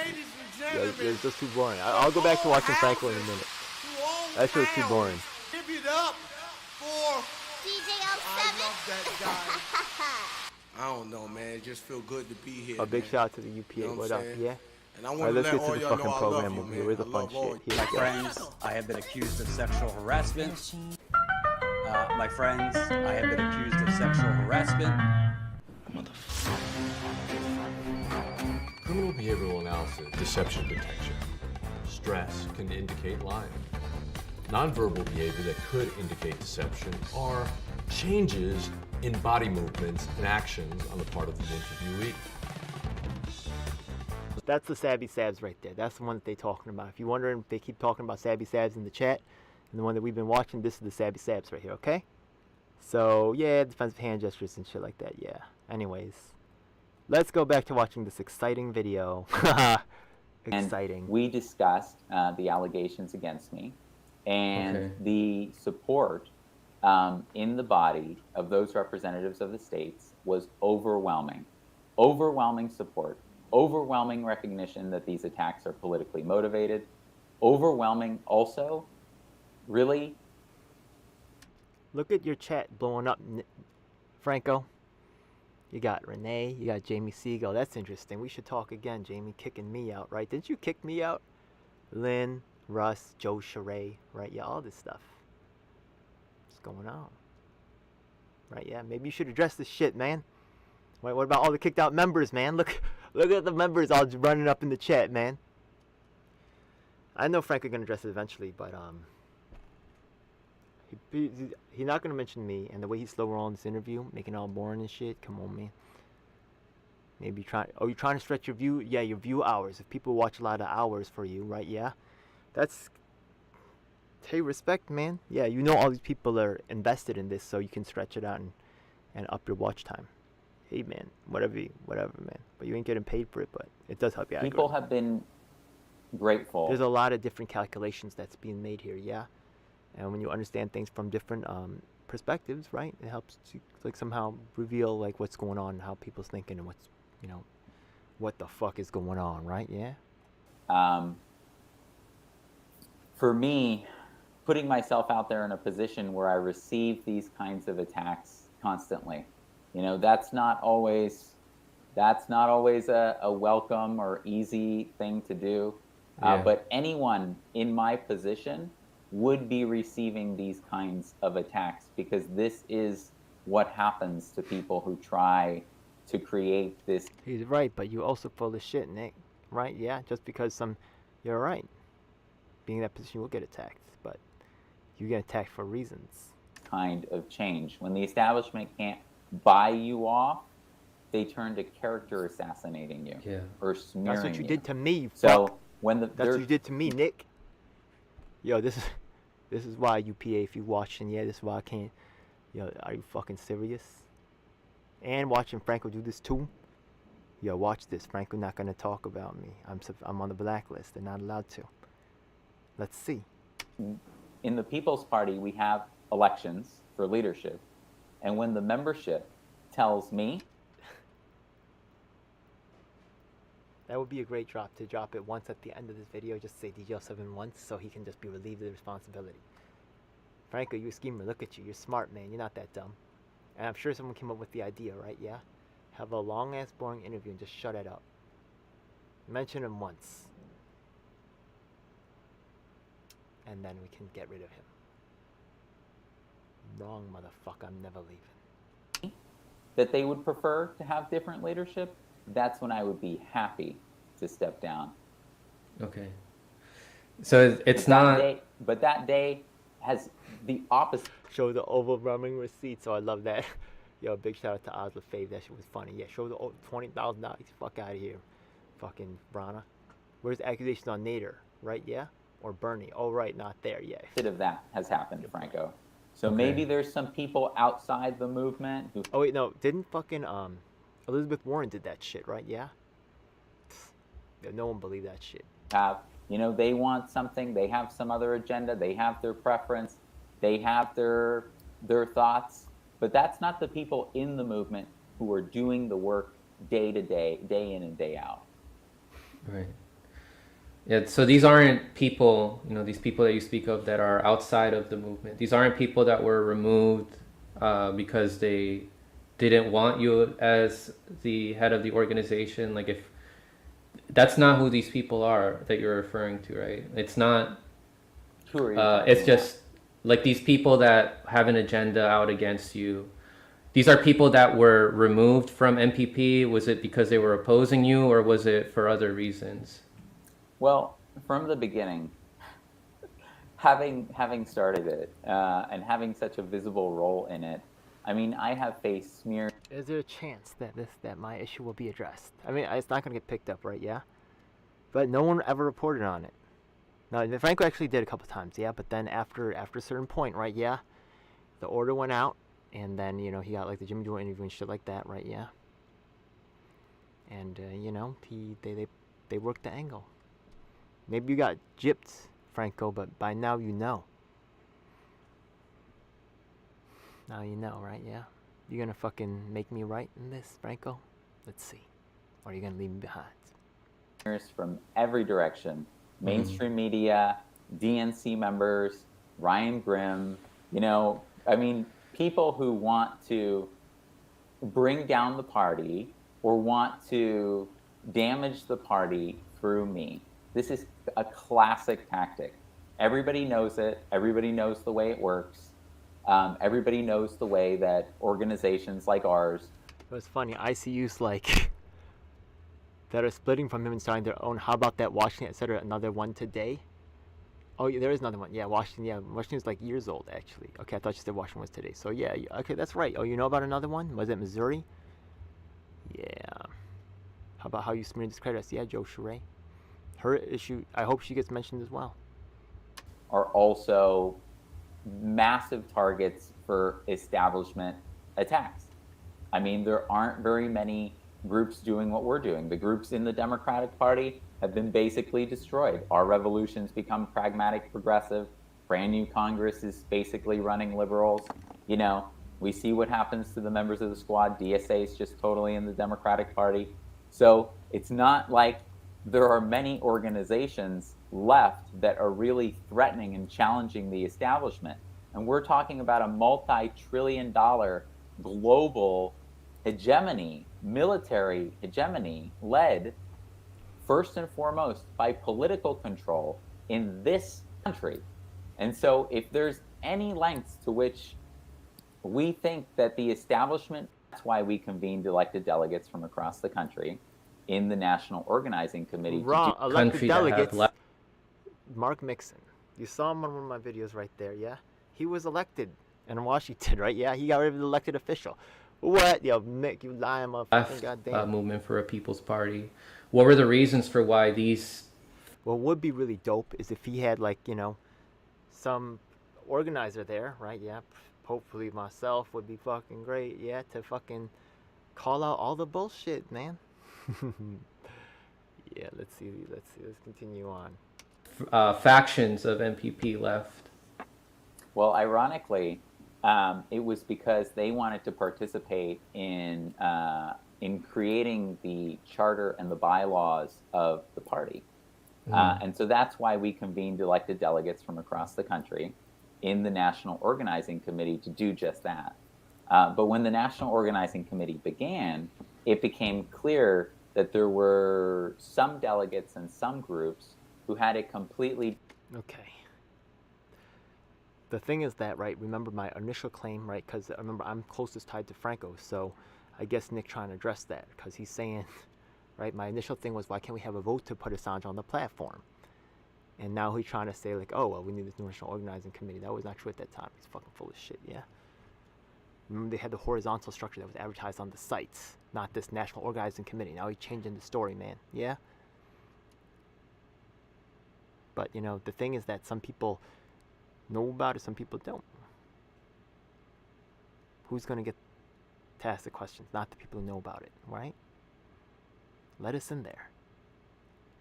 it's just too boring. I'll go back to watching Franco in a minute. That shit's too boring. Give it up for I love that guy. I don't know, man. It just feel good to be here. A big man. shout out to the UPA. You know what up? Yeah. And I want Alright, let's to get let to the all y'all fucking know I program love over you, here. Where's the man. fun I love all shit? Here My we go. friends, I have been accused of sexual harassment. My friends, I have been accused of sexual harassment. Criminal behavioral analysis, deception detection. Stress can indicate lying. Nonverbal behavior that could indicate deception are changes in body movements and actions on the part of the interviewee. That's the Sabby Sabs right there. That's the one that they're talking about. If you're wondering, if they keep talking about Sabby Sabs in the chat, and the one that we've been watching, this is the Sabby Sabs right here, okay? So, yeah, defensive hand gestures and shit like that, yeah. Anyways, let's go back to watching this exciting video. Exciting. And we discussed the allegations against me and the support in the body of those representatives of the states was overwhelming. Overwhelming support, overwhelming recognition that these attacks are politically motivated, overwhelming also, really. Look at your chat blowing up, Franco. You got Renee, you got Jamie Siegel. That's interesting. We should talk again, Jamie, kicking me out, right? Didn't you kick me out? Lynn, Russ, Joe Charest, right? Yeah, all this stuff. What's going on? Right, yeah, maybe you should address this shit, man. Wait, what about all the kicked out members, man? Look at the members all running up in the chat, man. I know Frank is gonna address it eventually, but he's not gonna mention me, and the way he's slow rolling this interview, making it all boring and shit. Come on, man. Maybe you're trying to stretch your view? Yeah, your view hours. If people watch a lot of hours for you, right? Yeah, that's. Hey, respect, man. Yeah, you know all these people are invested in this, so you can stretch it out and up your watch time. Hey, man, whatever, man. But you ain't getting paid for it, but it does help you out. People have been grateful. There's a lot of different calculations that's being made here, yeah. And when you understand things from different perspectives, right, it helps to like somehow reveal like what's going on, how people's thinking, and what's, you know, what the fuck is going on, right? Yeah. For me, putting myself out there in a position where I receive these kinds of attacks constantly, you know, that's not always a welcome or easy thing to do. Yeah. But anyone in my position would be receiving these kinds of attacks, because this is what happens to people who try to create this. He's right, but you also full of shit, Nick. Right? Yeah, just because you're right. Being in that position, you will get attacked, but you get attacked for reasons. Kind of change. When the establishment can't buy you off, they turn to character assassinating you, yeah, or smearing. That's what you did to me. You so fuck. When that's what you did to me, Nick. Yo, this is why UPA, if you watching, yeah, this is why I can't. Yo, are you fucking serious? And watching Franco do this too. Yo, watch this. Franco not gonna talk about me. I'm on the blacklist. They're not allowed to. Let's see. In the People's Party, we have elections for leadership, and when the membership tells me. That would be a great drop, to drop it once at the end of this video. Just say DJ07 once, so he can just be relieved of the responsibility. Franco, you a schemer. Look at you. You're smart, man. You're not that dumb. And I'm sure someone came up with the idea, right? Yeah? Have a long-ass, boring interview and just shut it up. Mention him once. And then we can get rid of him. Wrong, motherfucker. I'm never leaving. That they would prefer to have different leadership, that's when I would be happy to step down. Okay. So it's not. But that day has the opposite. Show the overwhelming receipt, so I love that. Yo, big shout out to Osla Fave. That shit was funny. Yeah, show the $20,000. Fuck out of here. Fucking Brana. Where's the accusations on Nader? Right, yeah? Or Bernie? Oh, right, not there, yeah. Bit of that has happened, Franco. So Okay. maybe there's some people outside the movement who. Oh, wait, no. Didn't fucking, Elizabeth Warren did that shit, right? Yeah? Yeah, no one believed that shit. They want something, they have some other agenda, they have their preference, they have their thoughts, but that's not the people in the movement who are doing the work day to day, day in and day out. Right. Yeah, so these aren't people, these people that you speak of that are outside of the movement. These aren't people that were removed because they didn't want you as the head of the organization. Like, if that's not who these people are that you're referring to, right? It's not. Who are you it's just like these people that have an agenda out against you. These are people that were removed from MPP. Was it because they were opposing you, or was it for other reasons? Well, from the beginning, having started it and having such a visible role in it, I mean, I have faced smear. Is there a chance that my issue will be addressed? I mean, it's not gonna get picked up, right? Yeah. But no one ever reported on it. No, Franco actually did a couple times, yeah. But then after a certain point, right? Yeah, the order went out, and then he got like the Jimmy Dore interview and shit like that, right? Yeah. And they worked the angle. Maybe you got gypped, Franco, but by now you know. Now you know, right? Yeah. You gonna fucking make me right in this, Franco? Let's see. Or are you gonna leave me behind? From every direction, mainstream media, DNC members, Ryan Grimm, people who want to bring down the party or want to damage the party through me. This is a classic tactic. Everybody knows it. Everybody knows the way it works. Everybody knows the way that organizations like ours. It was funny. ICU's like that are splitting from him and starting their own. How about that Washington, etc. Another one today? Oh, yeah, there is another one. Yeah, Washington. Yeah, Washington's like years old, actually. Okay, I thought you said Washington was today. So, yeah, okay, that's right. Oh, you know about another one? Was it Missouri? Yeah. How about how you smeared discredit us? Yeah, Joe Sheree. Her issue, I hope she gets mentioned as well. Are also massive targets for establishment attacks. I mean, there aren't very many groups doing what we're doing. The groups in the Democratic Party have been basically destroyed. Our revolution's become pragmatic progressive. Brand new Congress is basically running liberals. We see what happens to the members of the squad. DSA is just totally in the Democratic Party. So it's not like there are many organizations left that are really threatening and challenging the establishment. And we're talking about a multi-trillion-dollar global hegemony, military hegemony, led first and foremost by political control in this country. And so if there's any lengths to which we think that the establishment, that's why we convened elected delegates from across the country in the National Organizing Committee. Wrong. Elected delegates. Mark Mixon. You saw him on one of my videos right there, yeah? He was elected in Washington, right? Yeah, he got rid of the elected official. What? Yo, Mick, you lying motherfucker, goddamn. Movement for a People's Party. What were the reasons for why these... What would be really dope is if he had, like, some organizer there, right? Yeah, hopefully myself would be fucking great, yeah, to fucking call out all the bullshit, man. Yeah, let's see, let's continue on. Factions of MPP left. Well, ironically, it was because they wanted to participate in creating the charter and the bylaws of the party. And so that's why we convened elected delegates from across the country in the National Organizing Committee to do just that. But when the National Organizing Committee began, it became clear that there were some delegates and some groups who had a completely... Okay. The thing is that, right, remember my initial claim, right, because remember I'm closest tied to Franco, so I guess Nick trying to address that, because he's saying, right, my initial thing was, why can't we have a vote to put Assange on the platform? And now he's trying to say, like, oh, well, we need this National Organizing Committee. That was not true at that time. He's fucking full of shit, yeah? Remember they had the horizontal structure that was advertised on the sites, not this National Organizing Committee. Now he's changing the story, man, yeah? But, the thing is that some people know about it, some people don't. Who's going to get to ask the questions? Not the people who know about it, right? Let us in there.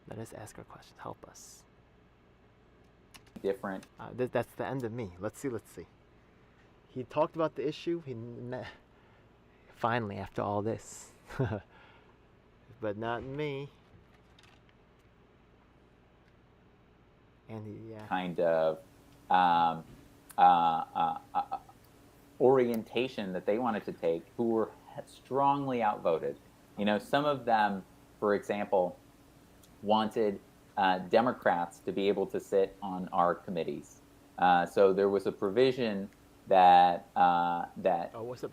Let us ask our questions. Help us. Different. That's the end of me. Let's see. He talked about the issue. Finally, after all this. But not me. And kind of orientation that they wanted to take, who were strongly outvoted. Some of them, for example, wanted Democrats to be able to sit on our committees. So there was a provision that was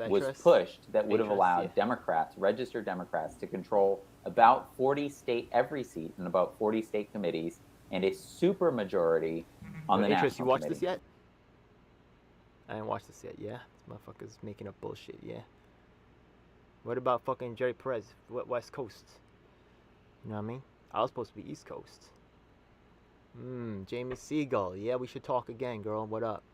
pushed that would have allowed Democrats, registered Democrats, to control about 40 every seat in about 40 state committees, and a super majority on the national you watched committee. This yet? I didn't watch this yet, yeah? This motherfucker's making up bullshit, yeah? What about fucking Jerry Perez, West Coast? You know what I mean? I was supposed to be East Coast. Jamie Siegel, yeah, we should talk again, girl, what up?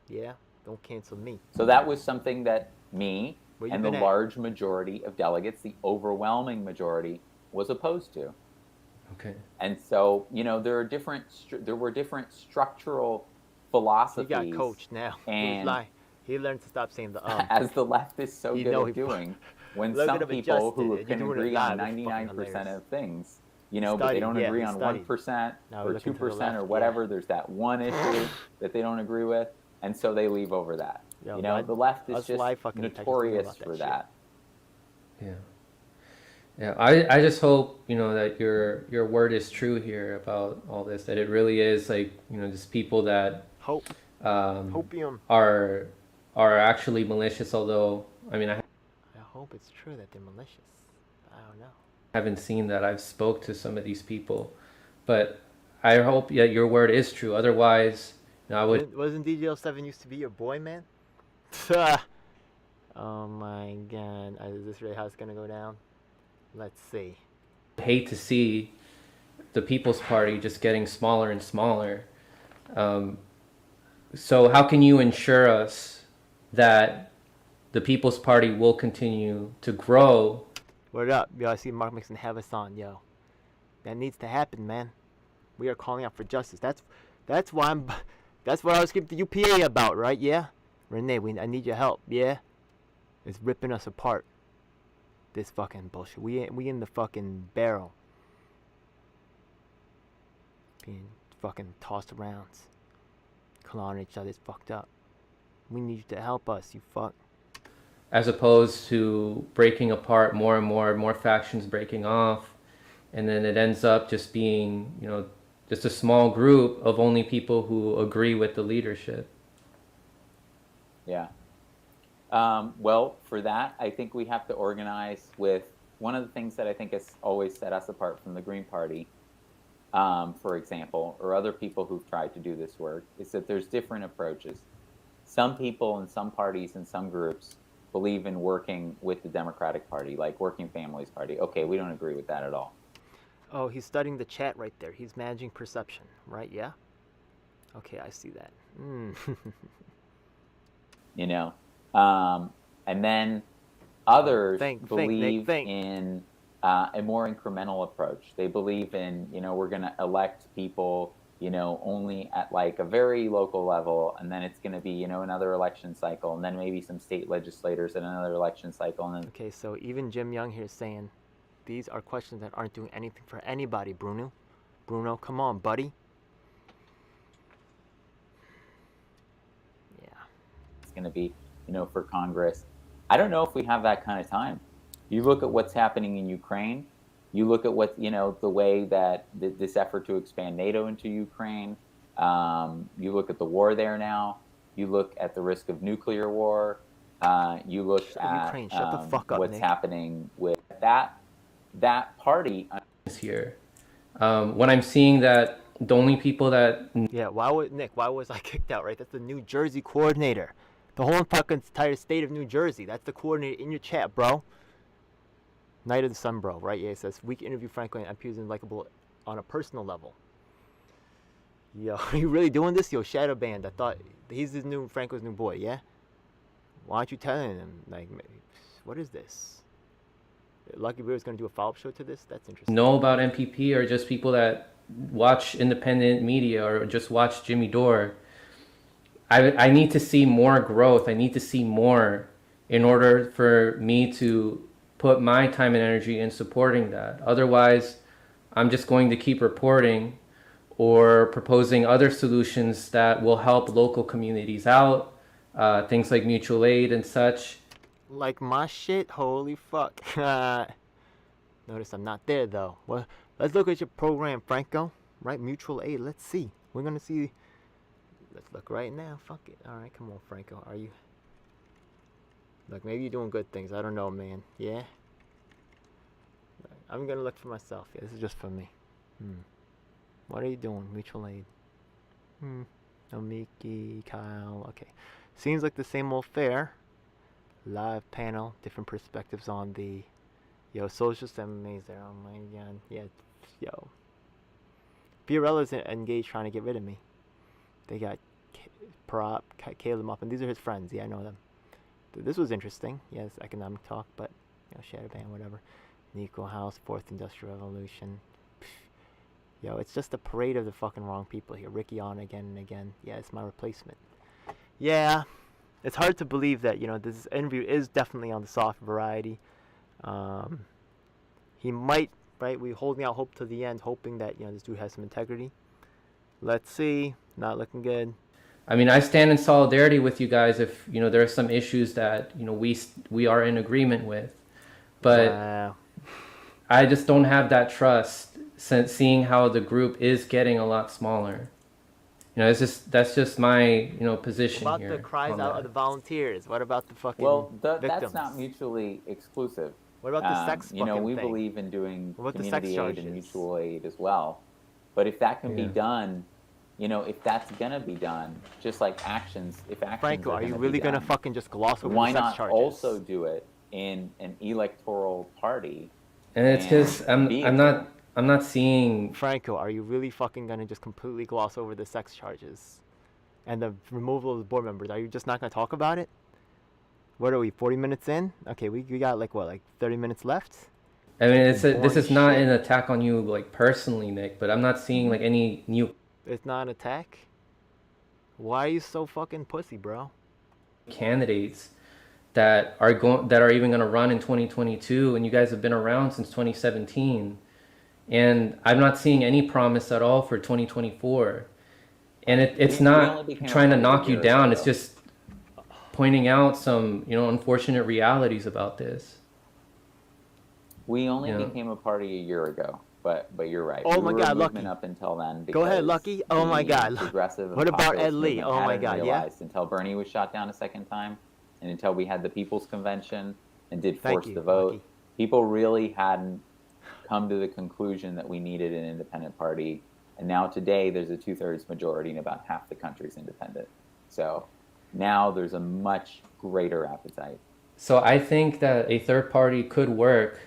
Yeah? Don't cancel me. So that was something that me and the large majority of delegates, the overwhelming majority, was opposed to. Okay. And so, there were different structural philosophies. You got coached now. And He learned to stop saying the as the left is so You good know at he- doing. When Look some at him people adjusted, who and can you're doing it agree on live, it's fucking 99% hilarious. of things, you know, but they don't Studied, yeah, agree he on studied. 1% Now or we're looking to the 2% left, or yeah. whatever, there's that one issue that they don't agree with, and so they leave over that. Yo, You know, that- the left is us just live fucking detectives, we know notorious about that for shit. that. Yeah. Yeah, I just hope, you know, that your word is true here about all this, that it really is like, you know, just people that Hope. Hopium. are actually malicious, although I mean I hope it's true that they're malicious. I don't know. haven't seen that. I've spoke to some of these people, but I hope that your word is true. Otherwise, you know, I would. Wasn't DJL7 used to be your boy, man? Oh my god. Is this really how it's gonna go down? Let's see. Hate to see the People's Party just getting smaller and smaller. So how can you ensure us that the People's Party will continue to grow? Word up, yo! I see Mark Mixon have us on, yo. That needs to happen, man. We are calling out for justice. That's why that's what I was speaking to UPA about, right? Yeah, Renee, I need your help. Yeah, it's ripping us apart. This fucking bullshit. We in the fucking barrel. Being fucking tossed around. Clawing each other. It's fucked up. We need you to help us, you fuck. As opposed to breaking apart more and more factions breaking off, and then it ends up just being, you know, just a small group of only people who agree with the leadership. Yeah. Well, for that, I think we have to organize with one of the things that I think has always set us apart from the Green Party, for example, or other people who've tried to do this work, is that there's different approaches. Some people in some parties and some groups believe in working with the Democratic Party, like Working Families Party. Okay, we don't agree with that at all. Oh, he's studying the chat right there. He's managing perception, right? Yeah? Okay, I see that. You know? And then others believe think. in a more incremental approach. They believe in, you know, we're going to elect people, you know, only at like a very local level, and then it's going to be, you know, another election cycle, and then maybe some state legislators in another election cycle. And then okay, so even Jim Young here is saying these are questions that aren't doing anything for anybody, Bruno. Bruno, come on, buddy. Yeah. It's going to be, you know, for Congress. I don't know if we have that kind of time. You look at what's happening in Ukraine. You look at what, you know, the way that this effort to expand NATO into Ukraine. You look at the war there now. You look at the risk of nuclear war. You look at Ukraine. Shut the fuck up, what's Nick. happening with that party. Here, when I'm seeing that the only people that Yeah, why was I kicked out, right? That's the New Jersey coordinator. The whole fucking entire state of New Jersey. That's the coordinator in your chat, bro. Night of the Sun, bro, right? Yeah, it says, we can interview Franco and MPs and likable on a personal level. Yo, are you really doing this? Yo, Shadow Band, I thought he's Franco's new boy, yeah? Why aren't you telling him? Like, what is this? Lucky Bear's gonna do a follow-up show to this? That's interesting. know about MPP are just people that watch independent media or just watch Jimmy Dore. I need to see more growth. I need to see more in order for me to put my time and energy in supporting that. Otherwise, I'm just going to keep reporting or proposing other solutions that will help local communities out, things like mutual aid and such. Like my shit? Holy fuck. Notice I'm not there, though. Well, let's look at your program, Franco. Right, mutual aid. Let's see. We're gonna see. Let's look right now. Fuck it. All right, come on, Franco. Are you? Look, maybe you're doing good things. I don't know, man. Yeah. I'm gonna look for myself. Yeah, this is just for me. What are you doing? Mutual aid. Omiki, Kyle. Okay. Seems like the same old fare. Live panel, different perspectives on the. Yo, social MMA's there. Oh my god. Yeah. Yo. Fiorella's engaged trying to get rid of me. They got Prop, Caleb Muffin. These are his friends. Yeah, I know them. This was interesting. Yes, economic talk, but, you know, Shadowban, whatever. Nico House, Fourth Industrial Revolution. Yo, it's just a parade of the fucking wrong people here. Ricky on again and again. Yeah, it's my replacement. Yeah. it's hard to believe that this interview is definitely on the soft variety. He might, right? We're holding out hope to the end, hoping that this dude has some integrity. Let's see. Not looking good. I mean, I stand in solidarity with you guys if there are some issues that we are in agreement with, but Wow. I just don't have that trust since seeing how the group is getting a lot smaller. That's just my position What about here. the cries on out that. of the volunteers? What about the fucking Well, victims? that's not mutually exclusive. What about the sex We fucking thing? believe in doing What about the sex community aid charges? and mutual aid as well. But if that can be Yeah. done, if that's gonna be done, just like if actions Franco, are you gonna really be gonna done, fucking just gloss over why the sex not charges? also do it in an electoral party? And it's because vehicle? I'm not seeing. Franco, are you really fucking gonna just completely gloss over the sex charges and the removal of the board members? Are you just not gonna talk about it? What are we, 40 minutes in? Okay, we got like 30 minutes left? I mean, this Boring is not shit. an attack on you like personally, Nick, but I'm not seeing like any new It's not an attack? Why are you so fucking pussy, bro? candidates that are even going to run in 2022, and you guys have been around since 2017, and I'm not seeing any promise at all for 2024. And it's We not only became a trying to party a knock you year down. ago. It's just pointing out some unfortunate realities about this. We only Yeah. became a party a year ago, but you're right. Oh we my were God, a movement Lucky. up until then. Go ahead, because Lucky. Oh my the God. Progressive and What about populist Ed Lee? movement Oh my hadn't God, yeah. realized until Bernie was shot down a second time, and until we had the People's Convention and did Thank force you, the vote. Lucky. People really hadn't come to the conclusion that we needed an independent party. And now today there's a 2/3 majority and about half the country's independent. So now there's a much greater appetite. So I think that a third party could work.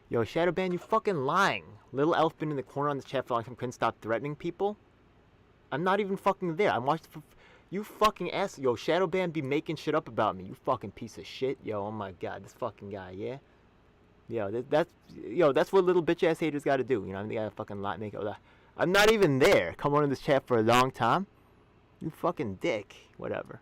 Yo, Shadowban, you fucking lying. Little Elf been in the corner on the chat for a long time, couldn't stop threatening people. I'm not even fucking there. I'm watching. You fucking ass. Yo, Shadowban be making shit up about me. You fucking piece of shit. Yo, oh my God, this fucking guy, yeah? Yo, that's what little bitch ass haters gotta do. They gotta fucking lie, make it. I'm not even there. Come on in this chat for a long time. You fucking dick. Whatever.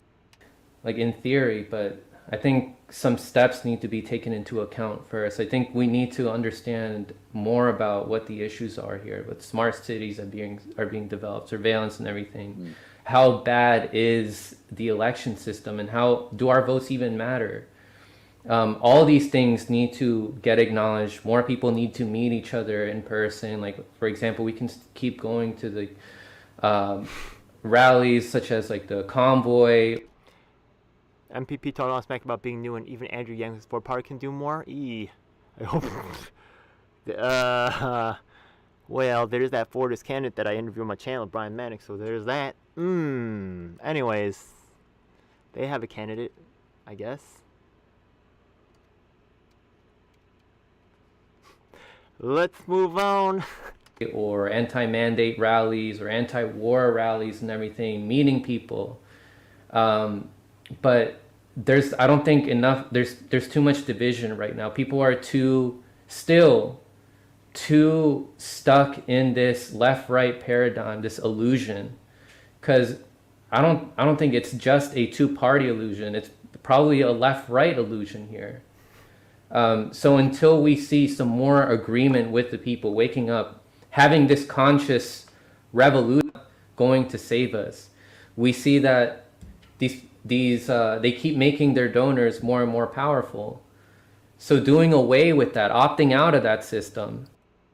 Like in theory, but I think some steps need to be taken into account first. I think we need to understand more about what the issues are here. What smart cities are being developed, surveillance and everything. How bad is the election system, and how do our votes even matter? All these things need to get acknowledged. More people need to meet each other in person. Like, for example, we can keep going to the rallies such as like the convoy. MPP talking all smack about being new, and even Andrew Yang's Ford Party can do more. I hope. Well, there's that Fordist candidate that I interviewed on my channel, Brian Manick. So there's that. Anyways, they have a candidate, I guess. Let's move on. Or anti-mandate rallies or anti-war rallies and everything, meeting people. But I don't think enough. There's too much division right now. People are still too stuck in this left-right paradigm, this illusion. Because I don't think it's just a two-party illusion. It's probably a left-right illusion here. So until we see some more agreement with the people waking up, having this conscious revolution going to save us, we see that they keep making their donors more and more powerful. So doing away with that, opting out of that system,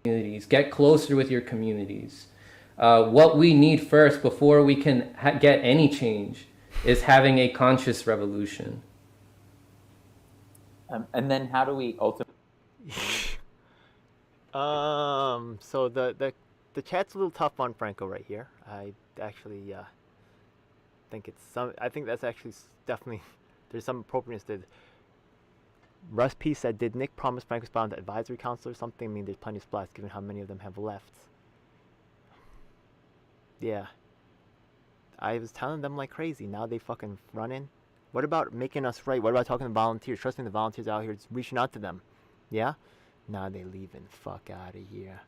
communities, get closer with your communities. What we need first before we can get any change is having a conscious revolution. And then how do we ultimately... So the chat's a little tough on Franco right here. I actually think I think that's actually definitely, there's some appropriateness to. Russ P said, did Nick promise Franco's bound the advisory council or something? I mean, there's plenty of splats given how many of them have left. Yeah. I was telling them like crazy. Now they fucking running. What about making us right? What about talking to volunteers? Trusting the volunteers out here, just reaching out to them. Yeah? Now they leaving. Fuck out of here.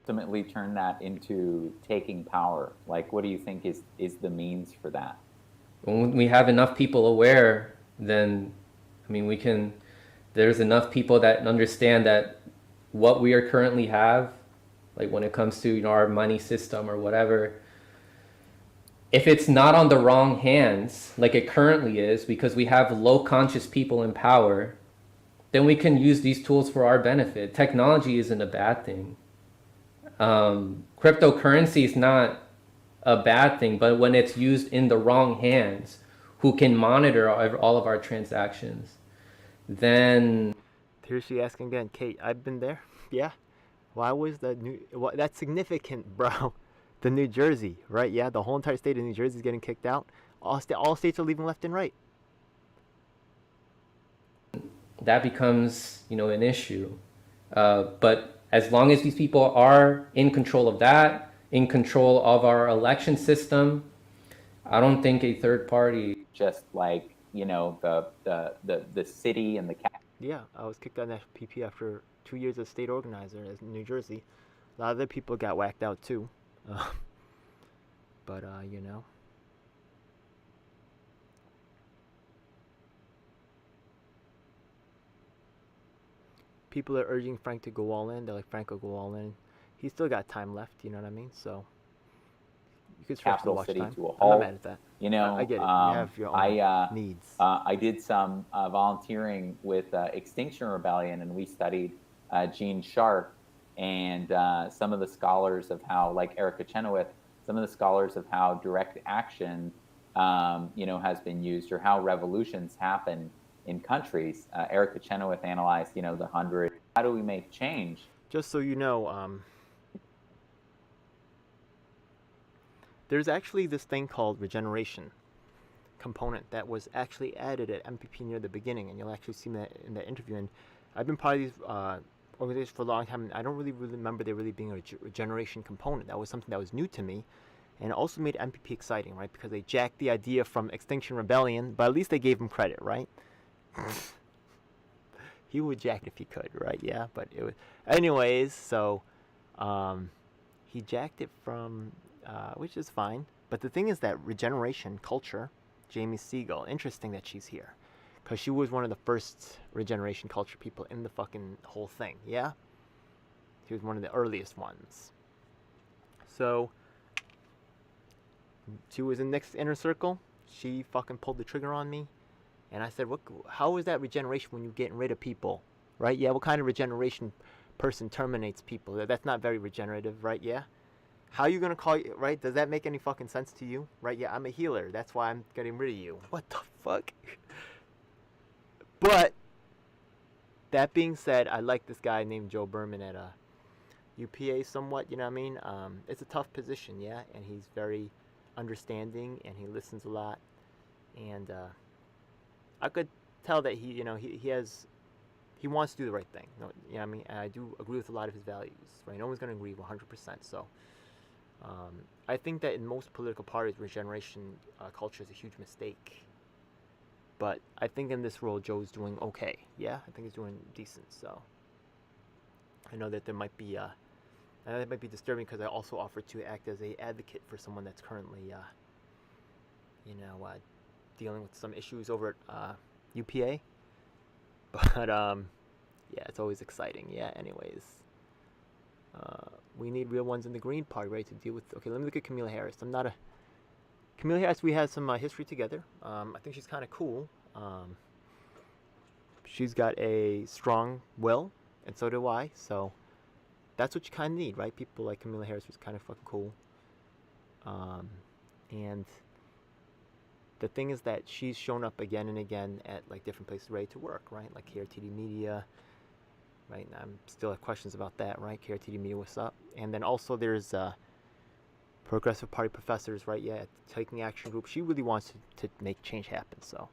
ultimately turn that into taking power? Like, what do you think is the means for that? When we have enough people aware, then, I mean, we can, there's enough people that understand that what we are currently have, like when it comes to, you know, our money system or whatever, if it's not on the wrong hands, like it currently is, because we have low conscious people in power, then we can use these tools for our benefit. Technology isn't a bad thing. Cryptocurrency is not a bad thing, but when it's used in the wrong hands, who can monitor all of our transactions, then... Here's she asking again, Kate, I've been there. Yeah. Why was that's significant, bro. The New Jersey, right? Yeah, the whole entire state of New Jersey is getting kicked out. All states are leaving left and right. That becomes, you know, an issue. But as long as these people are in control of that, in control of our election system, I don't think a third party... Just like, you know, the city and the county. Yeah, I was kicked out of PP after 2 years as state organizer in New Jersey. A lot of other people got whacked out too. But, you know. People are urging Frank to go all in. They're like, Franco, go all in. He's still got time left, you know what I mean? So, you could stretch the watch time. To a halt. I'm not mad at that. You know, I get it. You have your own needs. I did some volunteering with Extinction Rebellion, and we studied Gene Sharp and some of the scholars of how, like Erica Chenoweth, some of the scholars of how direct action, you know, has been used, or how revolutions happen in countries. Erica Chenoweth analyzed, you know, the 100. How do we make change? Just so you know, there's actually this thing called regeneration component that was actually added at MPP near the beginning, and you'll actually see that in that interview. And I've been part of these organizations for a long time, and I don't really remember there really being a regeneration component. That was something that was new to me, and it also made MPP exciting, right? Because they jacked the idea from Extinction Rebellion, but at least they gave him credit, right? He would jack it if he could, right? Yeah, but it was... Anyways, so he jacked it from... which is fine. But the thing is that regeneration culture, Jamie Siegel, interesting that she's here. Because she was one of the first regeneration culture people in the fucking whole thing, yeah? She was one of the earliest ones. So, she was in Nick's inner circle. She fucking pulled the trigger on me. And I said, how is that regeneration when you're getting rid of people? Right? Yeah, what kind of regeneration person terminates people? That's not very regenerative, right? Yeah? How are you going to call you, right? Does that make any fucking sense to you? Right? Yeah, I'm a healer. That's why I'm getting rid of you. What the fuck? But, that being said, I like this guy named Joe Berman at UPA somewhat, you know what I mean? It's a tough position, yeah? And he's very understanding, and he listens a lot. And I could tell that he, you know, he wants to do the right thing. You know what I mean? And I do agree with a lot of his values, right? No one's going to agree 100%, so... I think that in most political parties, regeneration culture is a huge mistake. But I think in this role, Joe's doing okay. Yeah, I think he's doing decent. So I know that there might be, that might be disturbing because I also offered to act as a advocate for someone that's currently, you know, dealing with some issues over at UPA. But yeah, it's always exciting. Yeah. Anyways. We need real ones in the Green Party, right, to deal with... Okay, let me look at Kamala Harris. I'm not a... Kamala Harris, we had some history together. I think she's kind of cool. She's got a strong will, and so do I. So that's what you kind of need, right? People like Kamala Harris who's kind of fucking cool. And the thing is that she's shown up again and again at, like, different places ready to work, right? Like KRTD Media... Right, and I'm still have questions about that, right? KRTD Media, what's up? And then also there's Progressive Party professors, right? Yeah, Taking Action Group. She really wants to make change happen, so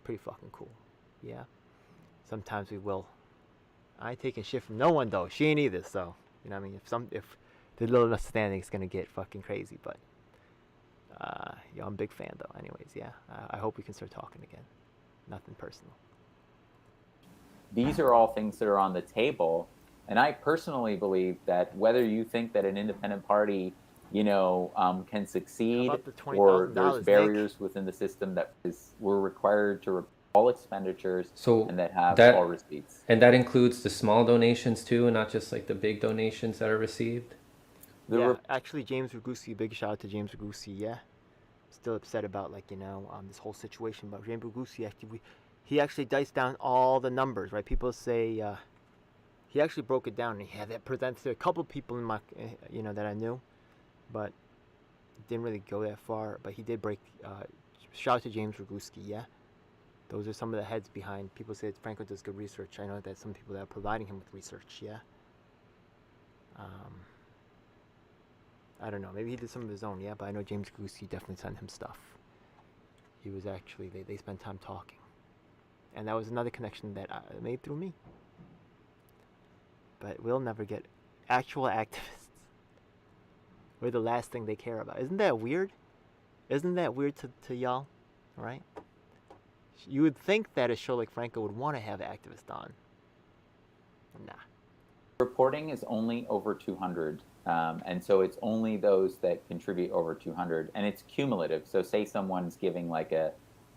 pretty fucking cool. Yeah. Sometimes we will. I ain't taking shit from no one though. She ain't either, so you know what I mean. If the little understanding is gonna get fucking crazy, but yo, I'm a big fan though. Anyways, yeah. I hope we can start talking again. Nothing personal. These are all things that are on the table, And I personally believe that whether you think that an independent party, can succeed, about the or $20,000, there's Nick? barriers within the system that we're required to report all expenditures So and that have that all receipts. and that includes the small donations too, and not just like the big donations that are received. Yeah, actually, James Ragusi, big shout out to James Ragusi. Yeah, still upset about this whole situation. But James Ragusi he actually diced down all the numbers, right? People say he actually broke it down and he had that presented to a couple people in my that I knew, but it didn't really go that far. But he did break. Shout out to James Raguski. Yeah, those are some of the heads behind. People say Franco does good research. I know that some people that are providing him with research. Yeah. I don't know. Maybe he did some of his own, yeah. But I know James Goosey definitely sent him stuff. He was actually they spent time talking, and that was another connection that I made through me. But we'll never get actual activists. We're the last thing they care about. Isn't that weird? Isn't that weird to y'all? Right? You would think that a show like Franco would want to have activists on. Nah. Reporting is only over 200. And so it's only those that contribute over 200, and it's cumulative. So say someone's giving like a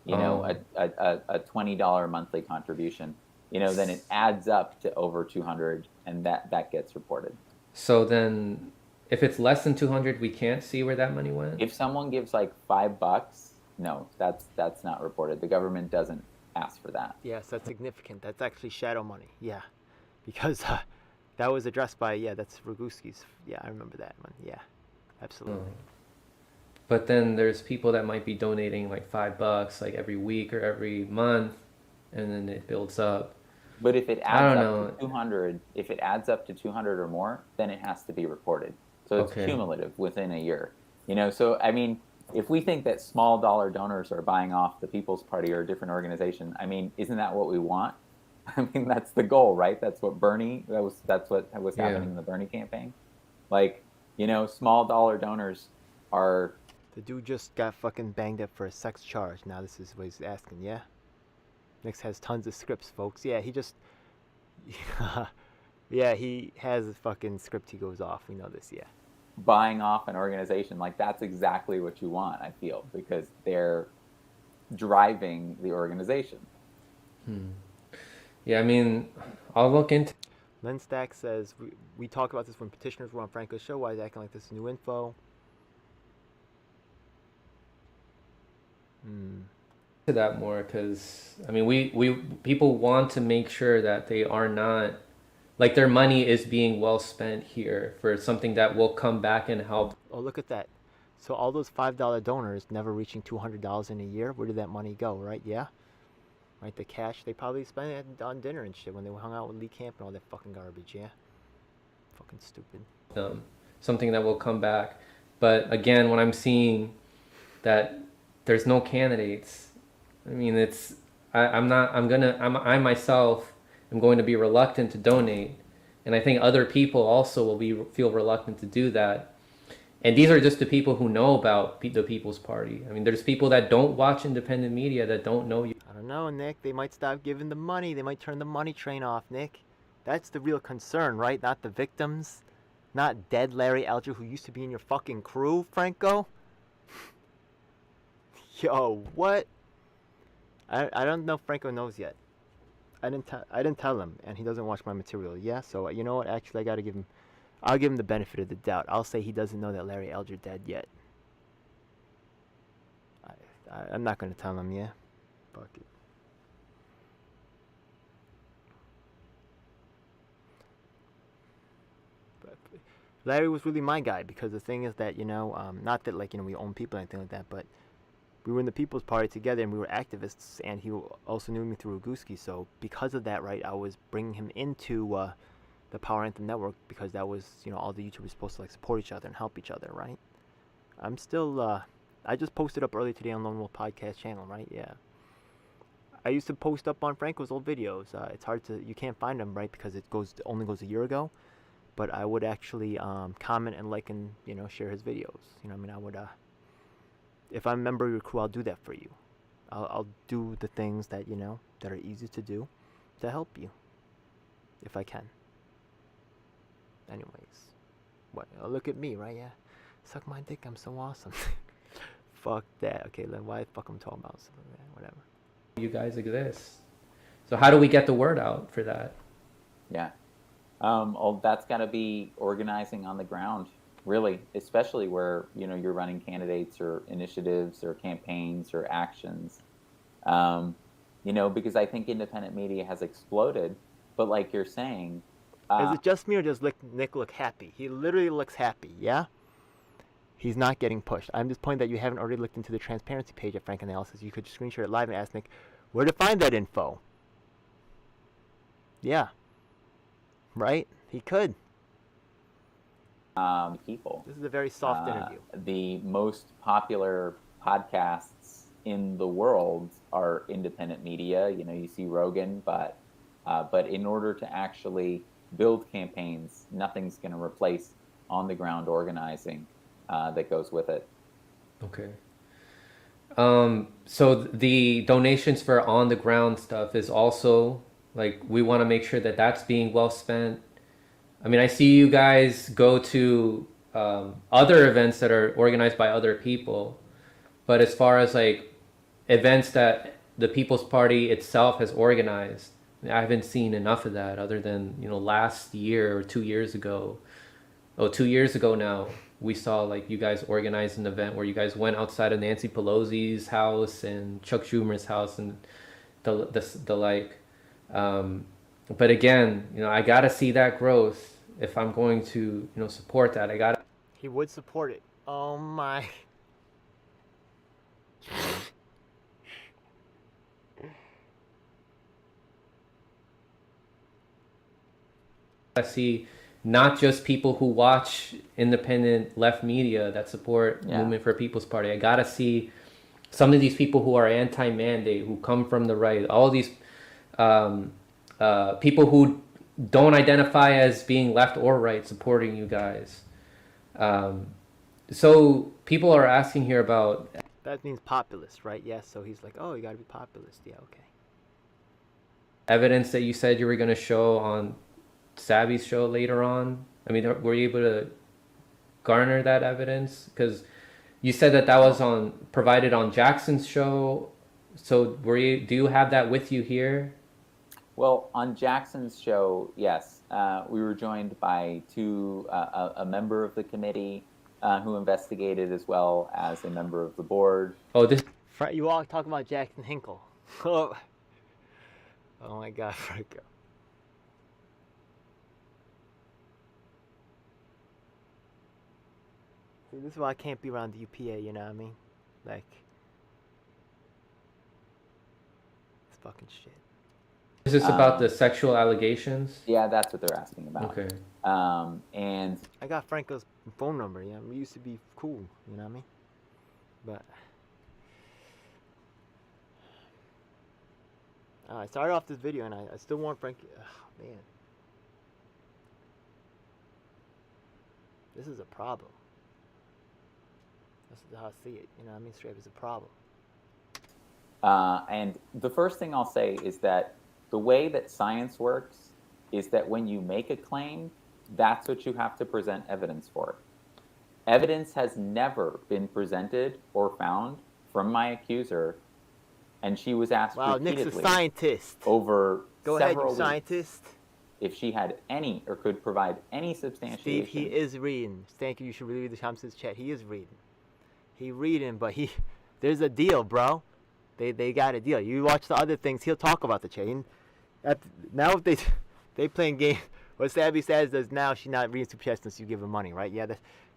$20 monthly contribution, then it adds up to over 200, and that gets reported. So then, if it's less than 200, we can't see where that money went? If someone gives like $5, no, that's not reported. The government doesn't ask for that. Yes, that's significant. That's actually shadow money. Yeah, because that was addressed by, that's Raguski's. Yeah, I remember that one. Yeah, absolutely. But then there's people that might be donating like $5 like every week or every month, and then it builds up. But if it adds up to 200, if it adds up to 200 or more, then it has to be reported. So it's cumulative within a year. So I mean, if we think that small dollar donors are buying off the People's Party or a different organization, I mean, isn't that what we want? I mean, that's the goal, right? That's what that's what was happening in the Bernie campaign. Like, small dollar donors are... The dude just got fucking banged up for a sex charge. Now this is what he's asking, yeah? Nix has tons of scripts, folks. Yeah, he just... yeah, he has a fucking script he goes off. We know this, yeah. Buying off an organization, like, that's exactly what you want, I feel, because they're driving the organization. Yeah, I mean, I'll look into... Len Stack says, we talk about this when petitioners were on Franco's show. Why is acting like this is new info? To that more, because, I mean, we people want to make sure that they are not... Like, their money is being well spent here for something that will come back and help. Oh, look at that. So all those $5 donors never reaching $200 in a year, where did that money go, right? Yeah? Right, the cash, they probably spent it on dinner and shit when they hung out with Lee Camp and all that fucking garbage, yeah? Fucking stupid. Something that will come back. But again, when I'm seeing that there's no candidates, I mean, I myself am going to be reluctant to donate. And I think other people also will feel reluctant to do that. And these are just the people who know about the People's Party. I mean, there's people that don't watch independent media that don't know you. I don't know, Nick. They might stop giving the money. They might turn the money train off, Nick. That's the real concern, right? Not the victims. Not dead Larry Alger, who used to be in your fucking crew, Franco. Yo, what? I don't know if Franco knows yet. I didn't tell him, and he doesn't watch my material. Yeah, so you know what? Actually, I'll give him the benefit of the doubt. I'll say he doesn't know that Larry Alger dead yet. I'm not gonna tell him, yeah? Fuck it. But Larry was really my guy, because the thing is that, not that we own people or anything like that, but we were in the People's Party together and we were activists, and he also knew me through Roguski, so because of that, right, I was bringing him into the Power Anthem Network, because that was, all the YouTubers supposed to support each other and help each other, right? I'm still, I just posted up earlier today on Lone Wolf Podcast channel, right? Yeah. I used to post up on Franco's old videos. It's hard you can't find them, right? Because it only goes a year ago. But I would actually comment and like and, share his videos. I would, if I'm a member of your crew, I'll do that for you. I'll do the things that, that are easy to do to help you, if I can. Anyways, what? Oh, look at me, right? Yeah, suck my dick. I'm so awesome. Fuck that. Okay, then why the fuck I'm talking about something like that? Whatever. You guys exist. So how do we get the word out for that? Yeah. Well, that's got to be organizing on the ground, really, especially where, you know, you're running candidates or initiatives or campaigns or actions. You know, because I think independent media has exploded, but like you're saying, is it just me or does Nick look happy? He literally looks happy, yeah? He's not getting pushed. I'm just pointing that you haven't already looked into the transparency page at Frank Analysis. You could screenshot it live and ask Nick where to find that info. Yeah. Right? He could. people. This is a very soft interview. The most popular podcasts in the world are independent media. You know, you see Rogan, but in order to actually build campaigns, nothing's going to replace on-the-ground organizing that goes with it. Okay. So the donations for on-the-ground stuff is also, like, we want to make sure that that's being well spent. I mean, I see you guys go to other events that are organized by other people, but as far as like events that the People's Party itself has organized, I haven't seen enough of that other than, you know, last year or 2 years ago. 2 years ago now, we saw like you guys organized an event where you guys went outside of Nancy Pelosi's house and Chuck Schumer's house and the like. But again, you know, I gotta see that growth if I'm going to, you know, support that. I gotta. He would support it. Oh my. I see not just people who watch independent left media that support Movement for a People's Party. I gotta see some of these people who are anti-mandate, who come from the right, all these people who don't identify as being left or right supporting you guys. So people are asking here about... That means populist, right? Yes, so he's like, oh, you gotta be populist. Yeah, okay. Evidence that you said you were gonna show on Savvy's show later on. I mean, were you able to garner that evidence? Because you said that was provided on Jackson's show. So do you have that with you here? Well, on Jackson's show, yes, we were joined by a member of the committee who investigated, as well as a member of the board. Oh, you all talk about Jackson Hinkle. Oh my God, Franco. See, this is why I can't be around the UPA, you know what I mean? Like, it's fucking shit. Is this about the sexual allegations? Yeah, that's what they're asking about. Okay. And I got Franco's phone number. Yeah, we used to be cool. You know what I mean? But I started off this video, and I still want Frankie. Oh, man, this is a problem. This is how I see it. You know what I mean? Straight up, it's a problem. And the first thing I'll say is that the way that science works is that when you make a claim, that's what you have to present evidence for. Evidence has never been presented or found from my accuser, and she was asked repeatedly. Nick's a scientist. Over Go several ahead, you weeks scientist. If she had any or could provide any substantiation. Steve, he is reading. Thank you. You should read the Thompson's chat. He is reading. He reading, but there's a deal, bro. They got a deal. You watch the other things, he'll talk about the chain. Now if they playing game, what Sabby says is now she's not reading super chats unless you give her money, right? Yeah,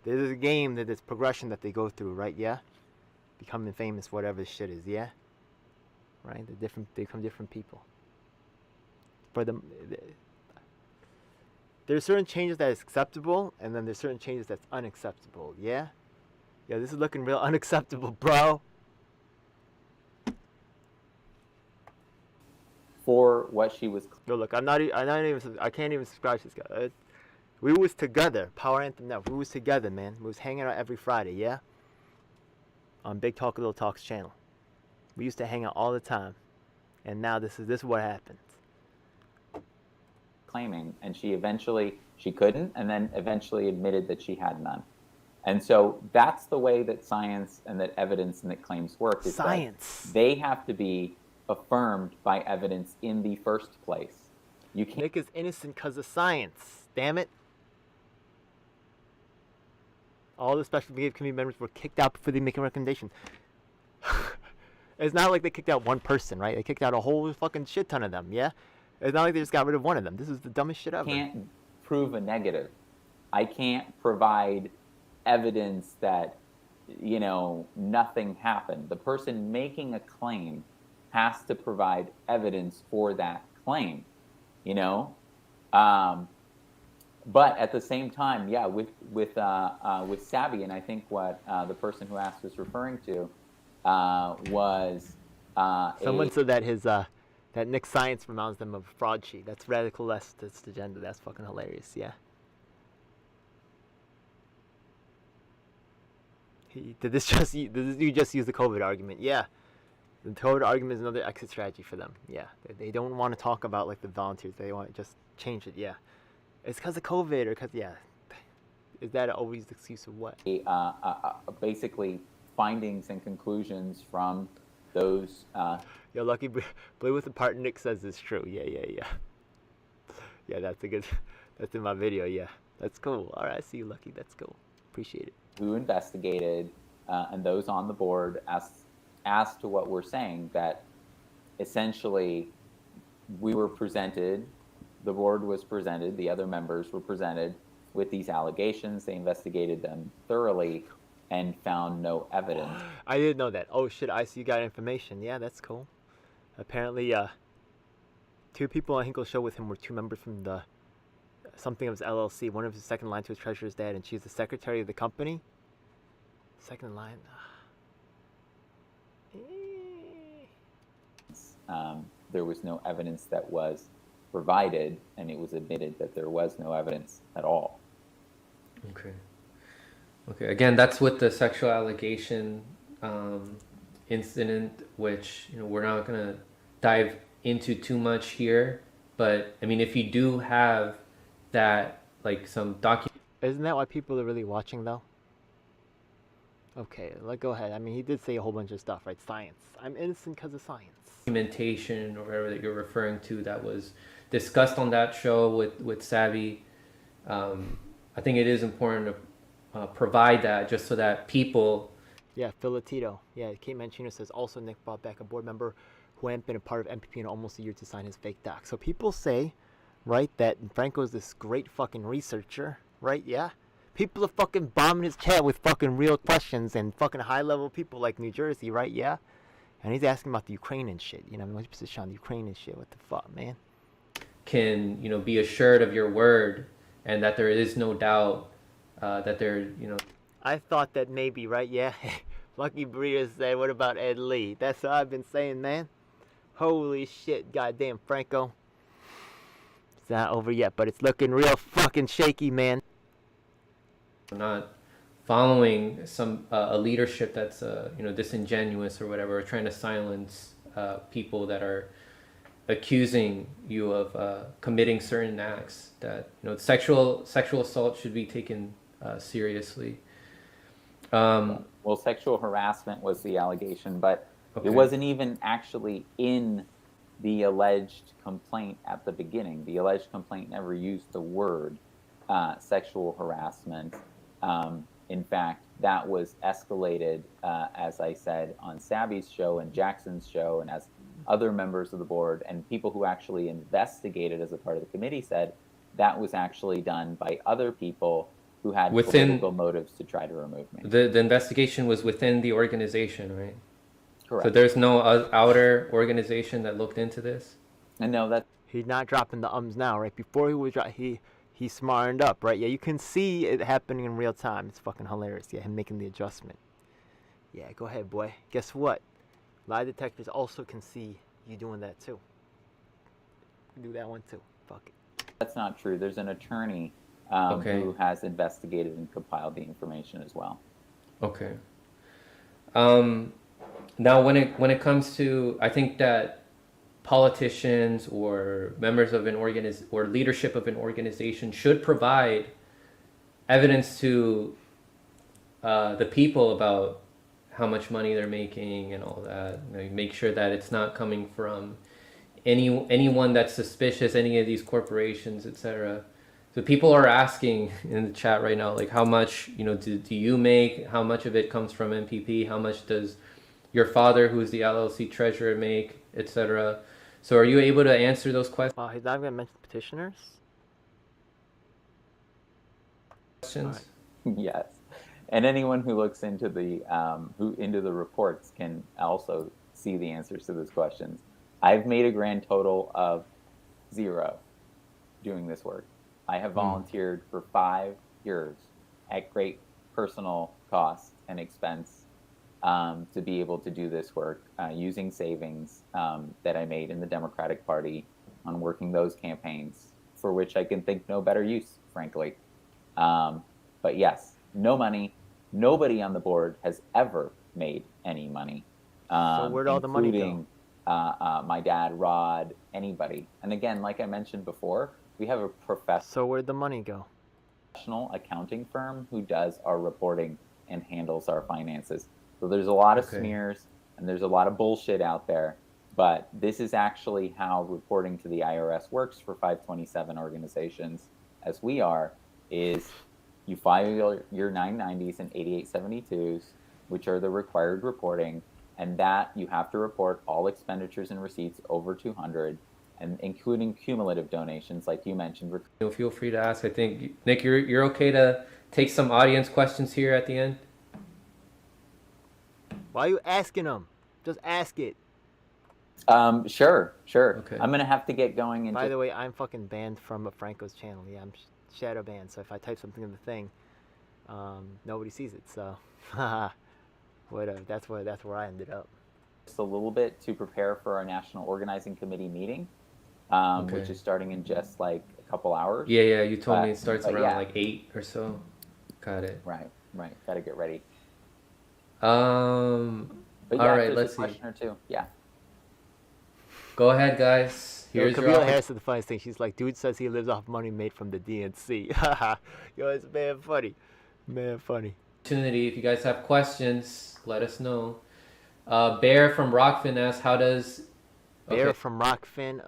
there's a game that there's progression that they go through, right? Yeah, becoming famous, whatever the shit is, yeah. Right? They become different people. There's certain changes that is acceptable, and then there's certain changes that's unacceptable, yeah? Yeah, this is looking real unacceptable, bro. For what she was. Yo, look, I can't even subscribe to this guy. We was together, Power Anthem Now. We was together, man. We was hanging out every Friday, yeah? On Big Talk Little Talks channel. We used to hang out all the time. And now this is what happens. Claiming, and she eventually she couldn't, and then eventually admitted that she had none. And so that's the way that science and that evidence and that claims work. Is Science. that they have to be affirmed by evidence in the first place. You can't. Nick is innocent because of science. Damn it. All the special committee members were kicked out before they make a recommendation. It's not like they kicked out one person, right? They kicked out a whole fucking shit ton of them, yeah? It's not like they just got rid of one of them. This is the dumbest shit ever. I can't prove a negative. I can't provide evidence that, you know, nothing happened. The person making a claim has to provide evidence for that claim, you know? But at the same time, yeah, with Savvy, and I think what the person who asked was referring to was someone said that his that Nick Science reminds them of a fraud sheet. That's radical leftist agenda. That's fucking hilarious. Yeah. Did this dude just use the COVID argument? Yeah. The COVID argument is another exit strategy for them. Yeah. They don't want to talk about like the volunteers. They want to just change it. Yeah. It's because of COVID or because, yeah. Is that always the excuse of what? Basically, findings and conclusions from those. Yo, Lucky, play with the part Nick says is true. Yeah. Yeah, that's a good. That's in my video. Yeah, that's cool. All right, I see you, Lucky. That's cool. Appreciate it. Who investigated and those on the board as to what we're saying, that essentially we were presented. The board was presented, the other members were presented with these allegations. They investigated them thoroughly and found no evidence. I didn't know that. Oh shit, I see you got information. Yeah, that's cool. Apparently, 2 people on Hinkle's show with him were 2 members from the something of his LLC. One of his second line to his treasurer's dad, and she's the secretary of the company. Second line. There was no evidence that was provided, and it was admitted that there was no evidence at all. Okay. Again, that's with the sexual allegation incident, which, you know, we're not gonna dive into too much here. But I mean, if you do have that, like some Isn't that why people are really watching though? Okay, go ahead. I mean, he did say a whole bunch of stuff, right? Science. I'm innocent because of science. Documentation or whatever that you're referring to that was discussed on that show with Savvy. I think it is important to provide that just so that people. Yeah, Filatito. Yeah, Kate Mancino says also Nick brought back a board member who hadn't been a part of MPP in almost a year to sign his fake doc. So people say, right, that Franco is this great fucking researcher, right? Yeah. People are fucking bombing his chat with fucking real questions and fucking high-level people like New Jersey, right? Yeah. And he's asking about the Ukraine and shit. You know, what's your position on the Ukraine and shit? What the fuck, man? Can, you know, be assured of your word and that there is no doubt that there, you know. I thought that maybe, right? Yeah. Lucky Bria said, what about Ed Lee? That's what I've been saying, man. Holy shit, goddamn Franco. It's not over yet, but it's looking real fucking shaky, man. Not following some a leadership that's you know, disingenuous or whatever, or trying to silence people that are accusing you of committing certain acts that, you know, sexual assault should be taken seriously. Well, sexual harassment was the allegation, but okay. It wasn't even actually in the alleged complaint at the beginning. The alleged complaint never used the word sexual harassment. In fact, that was escalated, as I said, on Savvy's show and Jackson's show, and as other members of the board and people who actually investigated as a part of the committee said, that was actually done by other people who had political motives to try to remove me. The investigation was within the organization, right? Correct. So there's no outer organization that looked into this? And no, that he's not dropping the ums now, right? Before he was he smartened up, right? Yeah, you can see it happening in real time. It's fucking hilarious. Yeah, him making the adjustment. Yeah, go ahead, boy. Guess what? Lie detectors also can see you doing that too. Do that one too. Fuck it. That's not true. There's an attorney okay. who has investigated and compiled the information as well. Okay. Now, when it comes to, I think that politicians or members of an or leadership of an organization should provide evidence to the people about how much money they're making and all that. You know, make sure that it's not coming from anyone that's suspicious, any of these corporations, etc. So people are asking in the chat right now, like, how much, you know, do you make? How much of it comes from MPP? How much does your father, who is the LLC treasurer, make, etc.? So are you able to answer those questions? He's not going to mention petitioners? Yes, and anyone who looks into the reports can also see the answers to those questions. I've made a grand total of 0 doing this work. I have volunteered for 5 years at great personal cost and expense to be able to do this work using savings that I made in the Democratic Party on working those campaigns, for which I can think no better use, frankly. But yes, no money. Nobody on the board has ever made any money. So where'd all the money go? Including my dad, Rod, anybody. And again, like I mentioned before, we have a So where'd the money go? professional accounting firm who does our reporting and handles our finances. So there's a lot of smears and there's a lot of bullshit out there. But this is actually how reporting to the IRS works for 527 organizations, as we are, is you file your 990s and 8872s, which are the required reporting, and that you have to report all expenditures and receipts over 200, and including cumulative donations, like you mentioned. Feel free to ask. I think, Nick, you're okay to take some audience questions here at the end? Why are you asking them? Just ask it. Sure. Okay. I'm gonna have to get going. By the way, I'm fucking banned from Franco's channel. Yeah, I'm shadow banned. So if I type something in the thing, nobody sees it. So, whatever. That's where I ended up. Just a little bit to prepare for our National Organizing Committee meeting, which is starting in just like a couple hours. Yeah. You told me it starts around like 8 or so. Got it. Right. Got to get ready. But yeah, all right. Let's see. Question or two. Yeah. Go ahead, guys. Here's your Camille has the funniest thing. She's like, dude says he lives off money made from the DNC. Yo, it's man funny. Opportunity. If you guys have questions, let us know. Bear from Rockfin asks, how does... Bear from Rockfin.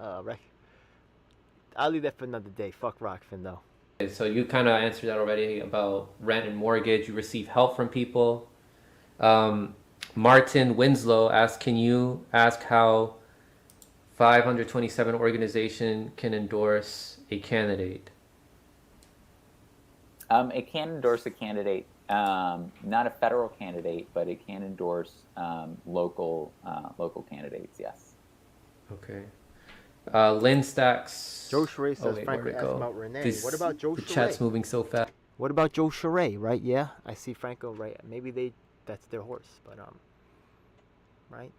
I'll leave that for another day. Fuck Rockfin, though. Okay, so you kind of answered that already about rent and mortgage. You receive help from people. Martin Winslow asks, can you ask how 527 organization can endorse a candidate? It can endorse a candidate, not a federal candidate, but it can endorse local candidates. Yes. Okay. Lynn Stacks. Joe Charest says Franco asked about Renee. What about Joe Charest? The chat's moving so fast. What about Joe Charest? Right? Yeah, I see Franco. Right? Maybe that's their horse, but right?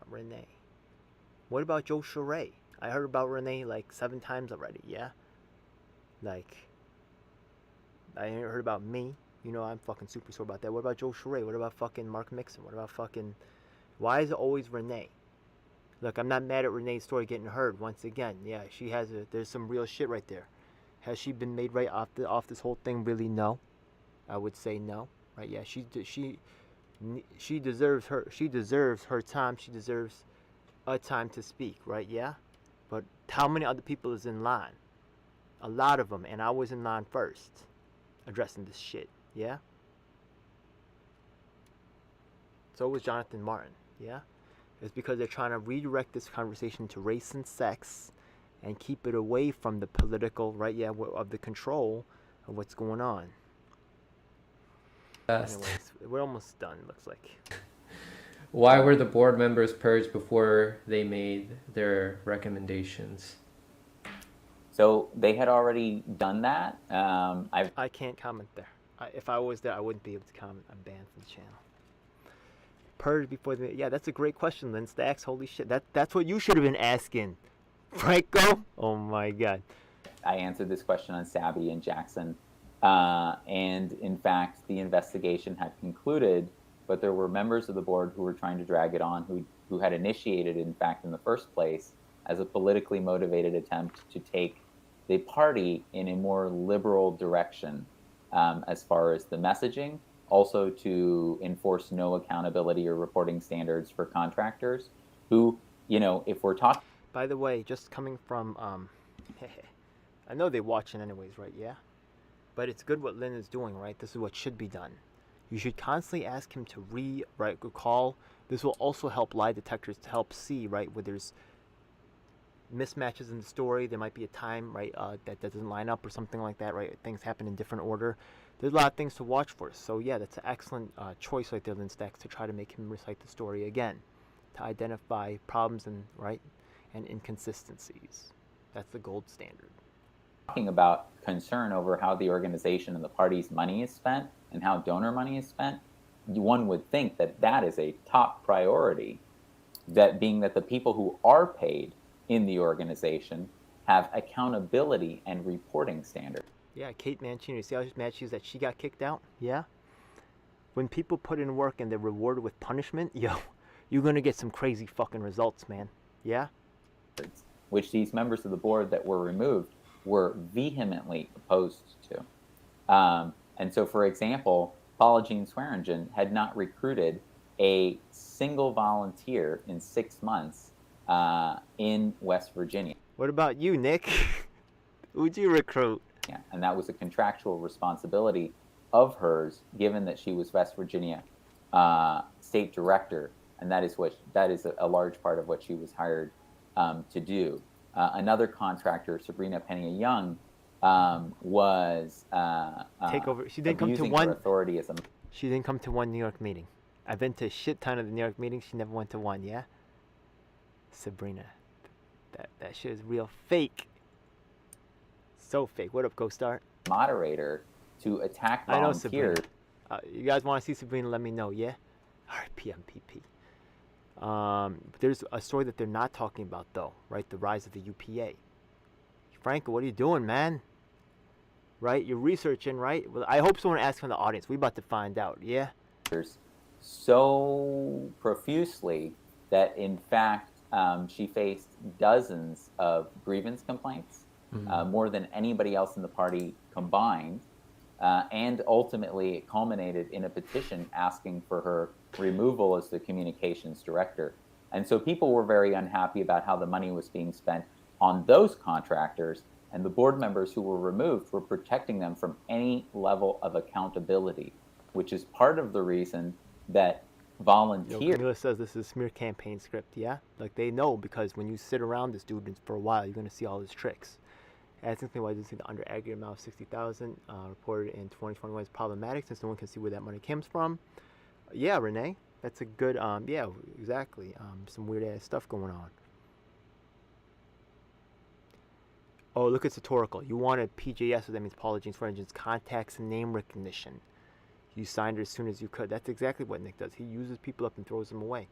Renee. What about Joe Charest? I heard about Renee like 7 times already. Yeah. Like, I heard about me. You know, I'm fucking super sore about that. What about Joe Charest? What about fucking Mark Mixon? What about fucking... Why is it always Renee? Look, I'm not mad at Renee's story getting heard. Once again, yeah, she has there's some real shit right there. Has she been made right off this whole thing? Really, no. I would say no. Right? Yeah, she deserves her time. She deserves a time to speak. Right? Yeah. But how many other people is in line? A lot of them, and I was in line first, addressing this shit. Yeah. So was Jonathan Martin. Yeah. It's because they're trying to redirect this conversation to race and sex and keep it away from the political, right? Yeah, of the control of what's going on. Anyways, we're almost done, looks like. Why were the board members purged before they made their recommendations? So they had already done that. I can't comment there. If I was there, I wouldn't be able to comment. I'm banned from the channel. Purged before the... Yeah, that's a great question, Lynn Stacks. Holy shit. That's what you should have been asking. Franco? Oh my god. I answered this question on Sabby and Jackson. And in fact, the investigation had concluded, but there were members of the board who were trying to drag it on, who had initiated it, in fact, in the first place, as a politically motivated attempt to take the party in a more liberal direction as far as the messaging, also to enforce no accountability or reporting standards for contractors who, if we're talking... By the way, just coming from, I know they're watching anyways, right? Yeah? But it's good what Lynn is doing, right? This is what should be done. You should constantly ask him to recall. This will also help lie detectors to help see, right, where there's mismatches in the story. There might be a time, right, that doesn't line up or something like that, right? Things happen in different order. There's a lot of things to watch for. So, yeah, that's an excellent choice right there, Lynn Stacks, to try to make him recite the story again, to identify problems and inconsistencies. That's the gold standard. Talking about concern over how the organization and the party's money is spent and how donor money is spent, one would think that that is a top priority, that being that the people who are paid in the organization have accountability and reporting standards. Yeah, Kate Mancini, you see how mad she is that she got kicked out? Yeah? When people put in work and they're rewarded with punishment, you're going to get some crazy fucking results, man. Yeah? Which these members of the board that were removed were vehemently opposed to. And so, for example, Paula Jean Swearingen had not recruited a single volunteer in 6 months in West Virginia. What about you, Nick? Who'd you recruit? Yeah, and that was a contractual responsibility of hers, given that she was West Virginia state director, and that is a large part of what she was hired to do. Another contractor, Sabrina Pena Young, was take over. She didn't come to one authority as a... She didn't come to one New York meeting. I've been to a shit ton of the New York meetings. She never went to one. Yeah, Sabrina, that shit is real fake. So fake. What up, Go-Star? Moderator to attack volunteers. I know Sabrina. You guys want to see Sabrina? Let me know. Yeah. R.I.P. MPP. There's a story that they're not talking about, though, right? The rise of the UPA. Franco, what are you doing, man? Right? You're researching, right? Well, I hope someone asks from the audience. We're about to find out, yeah? So profusely that, in fact, she faced dozens of grievance complaints, more than anybody else in the party combined. And ultimately, it culminated in a petition asking for her removal as the communications director. And so people were very unhappy about how the money was being spent on those contractors, and the board members who were removed were protecting them from any level of accountability, which is part of the reason that volunteers... Camila says this is a smear campaign script, yeah? Like, they know, because when you sit around this dude for a while, you're going to see all his tricks. Asking why doesn't see the under aggregate amount of 60,000 reported in 2021 is problematic since no one can see where that money comes from. Yeah, Renee, that's a good, yeah, exactly. Some weird ass stuff going on. Oh, look at Satorical. You wanted PJS, so that means Paula Jean Swearingen's contacts and name recognition. You signed her as soon as you could. That's exactly what Nick does. He uses people up and throws them away.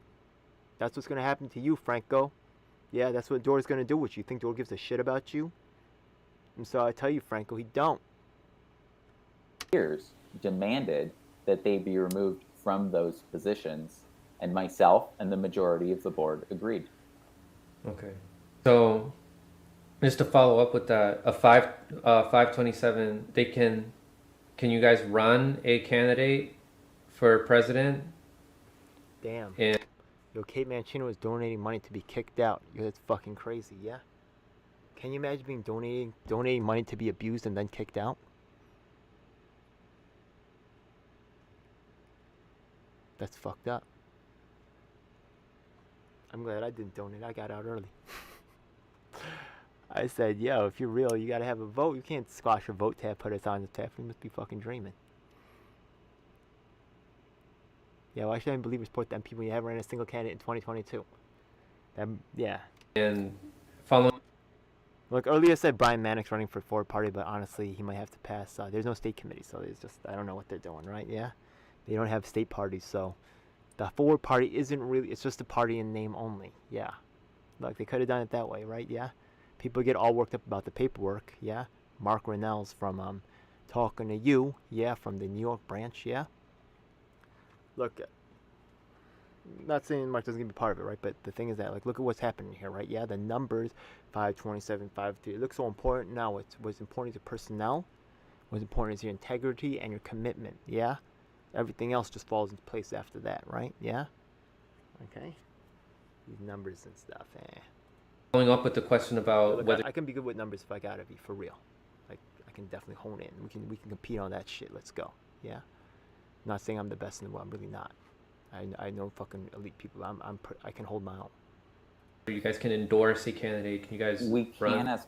That's what's going to happen to you, Franco. Yeah, that's what Dora's going to do with you. You think Dora gives a shit about you? And so I tell you, Franco, he don't. Years demanded that they be removed from those positions, and myself and the majority of the board agreed. Okay. So, just to follow up with that, a 527, they can you guys run a candidate for president? Damn. Yo, Kate Mancino is donating money to be kicked out. Yo, that's fucking crazy, yeah? Can you imagine being donating money to be abused and then kicked out? That's fucked up. I'm glad I didn't donate. I got out early. I said, yo, if you're real, you gotta have a vote. You can't squash a vote tab, put us on the tab. You must be fucking dreaming. Yeah, why should I believe or support the MP when you haven't ran a single candidate in 2022? Yeah. And following... Look, earlier I said Brian Mannix running for Ford Party, but honestly, he might have to pass. There's no state committee, so there's just, I don't know what they're doing, right? Yeah? They don't have state parties, so the Ford Party isn't really, it's just a party in name only. Yeah. Look, they could have done it that way, right? Yeah? People get all worked up about the paperwork, yeah? Mark Rennell's from Talking to You, yeah, from the New York branch, yeah? Look, not saying Mark doesn't get to be part of it, right? But the thing is that, like, look at what's happening here, right? Yeah, the numbers, 527, 53. It looks so important now. What's important is your personnel. What's important is your integrity and your commitment. Yeah, everything else just falls into place after that, right? Yeah. Okay. These numbers and stuff. Following up with the question about Look, whether I can be good with numbers if I gotta be, for real. Like, I can definitely hone in. We can compete on that shit. Let's go. Yeah. I'm not saying I'm the best in the world. I'm really not. I know fucking elite people. I can hold my own. you guys can endorse a candidate. Can you guys We run? can,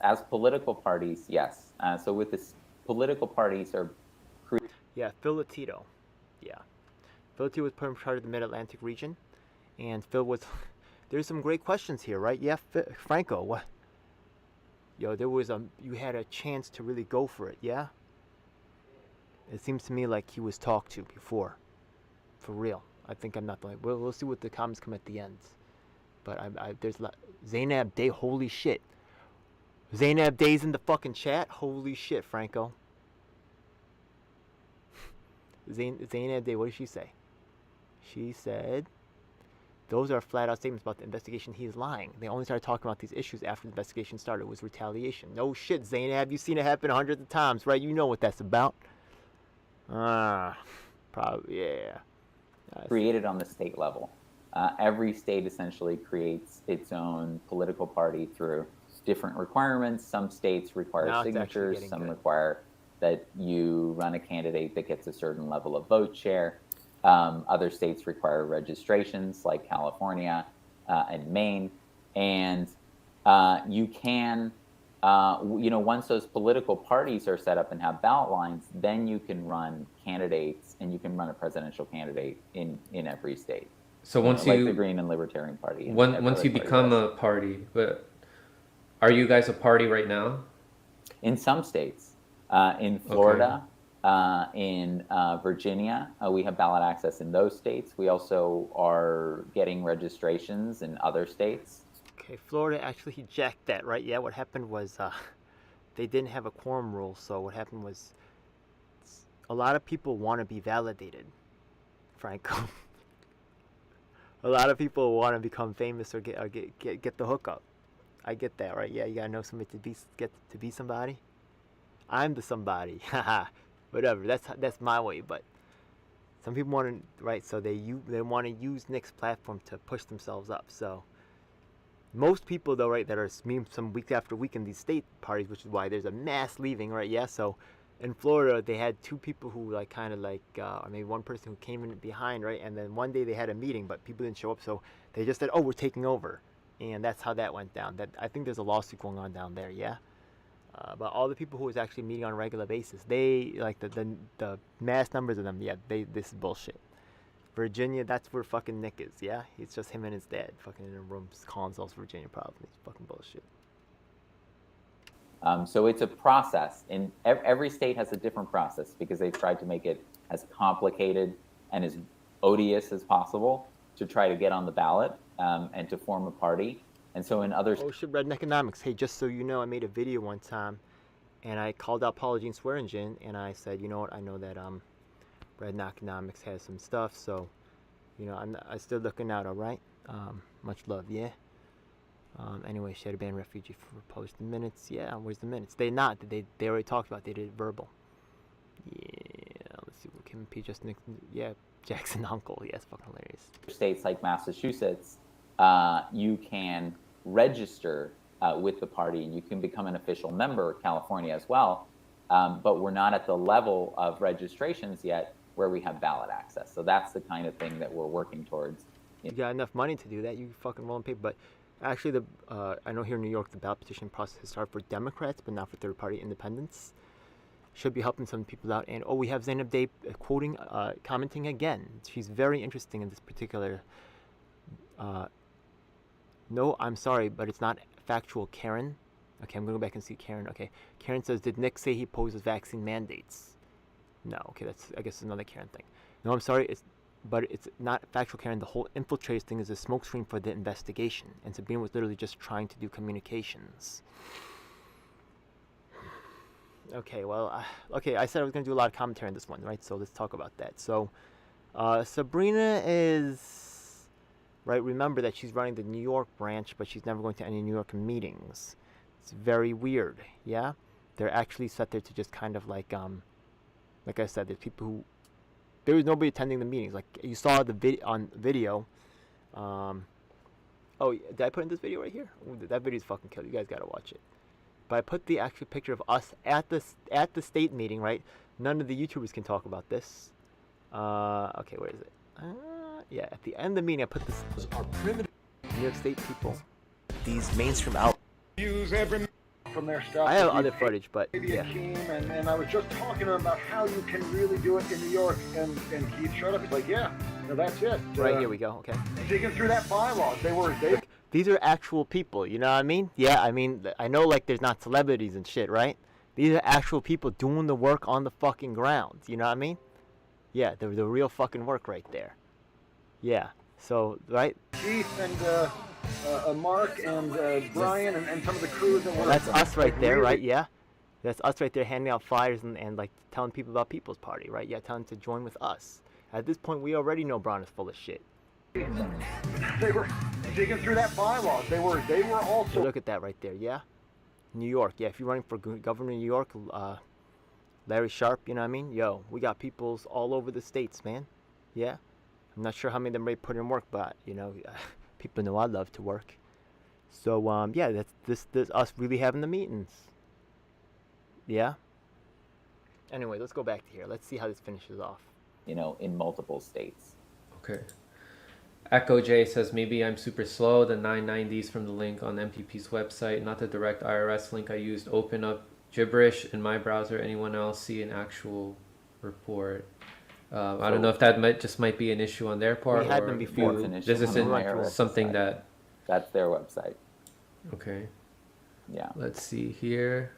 as political parties, yes. So with this, political parties are Yeah, Phil Latito. Yeah. Phil Latito was put in charge of the Mid-Atlantic region. And Phil was... There's some great questions here, right? Yeah, Franco, what? Yo, there was you had a chance to really go for it, yeah? It seems to me like he was talked to before. For real. I think I'm not the only... We'll see what the comments come at the end. But there's... Zainab Day, holy shit. Zainab Day's in the fucking chat? Holy shit, Franco. Zainab Day, what did she say? She said... Those are flat-out statements about the investigation. He is lying. They only started talking about these issues after the investigation started. It was retaliation. No shit, Zainab. You've seen it happen hundreds of times, right? You know what that's about. Probably, yeah. created on the state level. Every state essentially creates its own political party through different requirements. Some states require signatures. Some require that you run a candidate that gets a certain level of vote share. Other states require registrations, like California and Maine. And you can, once those political parties are set up and have ballot lines, then you can run candidates, and you can run a presidential candidate in every state. So once like the Green and Libertarian Party. Once you become a party, but are you guys a party right now? In some states, in Florida. Okay. In Virginia, we have ballot access in those states. We also are getting registrations in other states. Okay, Florida, actually, he jacked that, right? Yeah, what happened was they didn't have a quorum rule, so what happened was a lot of people want to be validated, Franco. A lot of people want to become famous or get the hookup. I get that, right? Yeah, you gotta know somebody to be somebody. I'm the somebody. Haha. Whatever, that's my way, but some people want to, right, so they want to use Nick's platform to push themselves up. So most people, though, right, that are some week after week in these state parties, which is why there's a mass leaving, right? Yeah, so in Florida, they had two people who, like, kind of like, or maybe one person who came in behind, right? And then one day they had a meeting, but people didn't show up, so they just said, oh, we're taking over. And that's how that went down. I think there's a lawsuit going on down there, yeah? But all the people who was actually meeting on a regular basis, they, like, the mass numbers of them, yeah, this is bullshit. Virginia, that's where fucking Nick is, yeah? It's just him and his dad fucking in a room calling themselves Virginia probably. It's fucking bullshit. So it's a process, and every state has a different process because they've tried to make it as complicated and as odious as possible to try to get on the ballot and to form a party. And so in other... Oh shit, Red Economics. Hey, just so you know, I made a video one time, and I called out Paula Jean Swearingen, and I said, you know what, I know that Red Economics has some stuff, so, you know, I'm still looking out, all right? Much love, yeah? Anyway, she had a banned refugee for post the minutes. Yeah, where's the minutes? They already talked about it. They did verbal. Yeah, let's see what Kim P. just Nick. Yeah, Jackson Uncle. Yeah, it's fucking hilarious. States like Massachusetts, you can register with the party, and you can become an official member. California as well, but we're not at the level of registrations yet where we have ballot access. So that's the kind of thing that we're working towards. You got enough money to do that, you fucking roll in paper. But actually, I know here in New York, the ballot petition process has started for Democrats, but not for third-party independents. Should be helping some people out. And we have Zainab Day commenting again. She's very interesting in this particular. No, I'm sorry, but it's not factual, Karen. Okay, I'm going to go back and see Karen. Okay, Karen says, did Nick say he opposes vaccine mandates? No, okay, I guess another Karen thing. No, I'm sorry, but it's not factual, Karen. The whole infiltrators thing is a smokescreen for the investigation, and Sabrina was literally just trying to do communications. Okay, well, okay, I said I was going to do a lot of commentary on this one, right? So let's talk about that. So, Sabrina is right. Remember that she's running the New York branch, but she's never going to any New York meetings. It's very weird. Yeah, they're actually set there to just kind of like I said, there's people who there was nobody attending the meetings. Like you saw the on video. Oh, did I put in this video right here? Ooh, that video's fucking killed. You guys gotta watch it. But I put the actual picture of us at the state meeting, right? None of the YouTubers can talk about this. Okay, where is it? Yeah, at the end of the meeting, I put this. Are primitive. New York State people. These mainstream out. Use every from their stuff. I have other footage, but yeah. And I was just talking to him about how you can really do it in New York, and Keith showed up. He's like, yeah, no, that's it. Right, here we go. Okay. Digging through that bylaws, Look, these are actual people. You know what I mean? Yeah, I mean, I know like there's not celebrities and shit, right? These are actual people doing the work on the fucking ground. You know what I mean? Yeah, the real fucking work right there. Yeah. So right. Keith and Mark and Brian and some of the crews that were. That's us right there, right? Yeah. That's us right there handing out flyers and like telling people about People's Party, right? Yeah, telling them to join with us. At this point, we already know Brana's full of shit. They were digging through that bylaws. They were also. So look at that right there, yeah. New York, yeah. If you're running for governor of New York, Larry Sharp, you know what I mean? Yo, we got peoples all over the states, man. Yeah. I'm not sure how many of them may put in work, but you know, people know I love to work. So yeah, that's this us really having the meetings. Yeah. Anyway, let's go back to here. Let's see how this finishes off. You know, in multiple states. Okay. Echo J says, maybe I'm super slow. The 990s from the link on MPP's website, not the direct IRS link I used. Open up gibberish in my browser. Anyone else see an actual report? I don't know if that might be an issue on their part. We had them before. This isn't something that... That's their website. Okay. Yeah. Let's see here.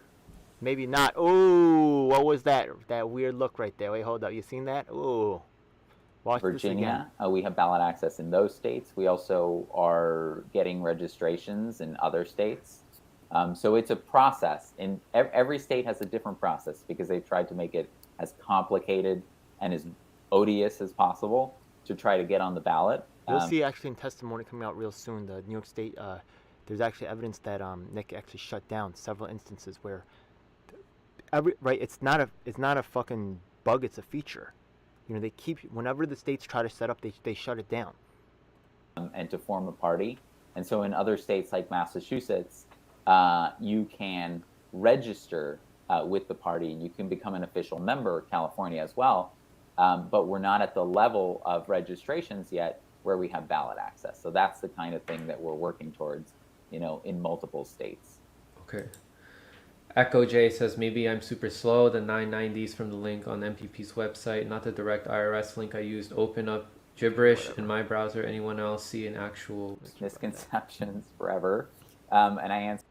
Maybe not. Ooh, what was that? That weird look right there. Wait, hold up. You seen that? Ooh. Watch Virginia, we have ballot access in those states. We also are getting registrations in other states. So it's a process. And every state has a different process because they've tried to make it as complicated and as odious as possible to try to get on the ballot. You'll see actually in testimony coming out real soon. The New York State, there's actually evidence that Nick actually shut down several instances where, it's not a fucking bug. It's a feature. You know, they keep, whenever the states try to set up, they shut it down. And to form a party. And so in other states like Massachusetts, you can register with the party and you can become an official member, California as well. But we're not at the level of registrations yet where we have ballot access. So that's the kind of thing that we're working towards, you know, in multiple states. Okay. Echo J says, maybe I'm super slow. The 990s from the link on MPP's website, not the direct IRS link I used. Open up gibberish in my browser. Anyone else see an actual... Misconceptions forever. And I answer,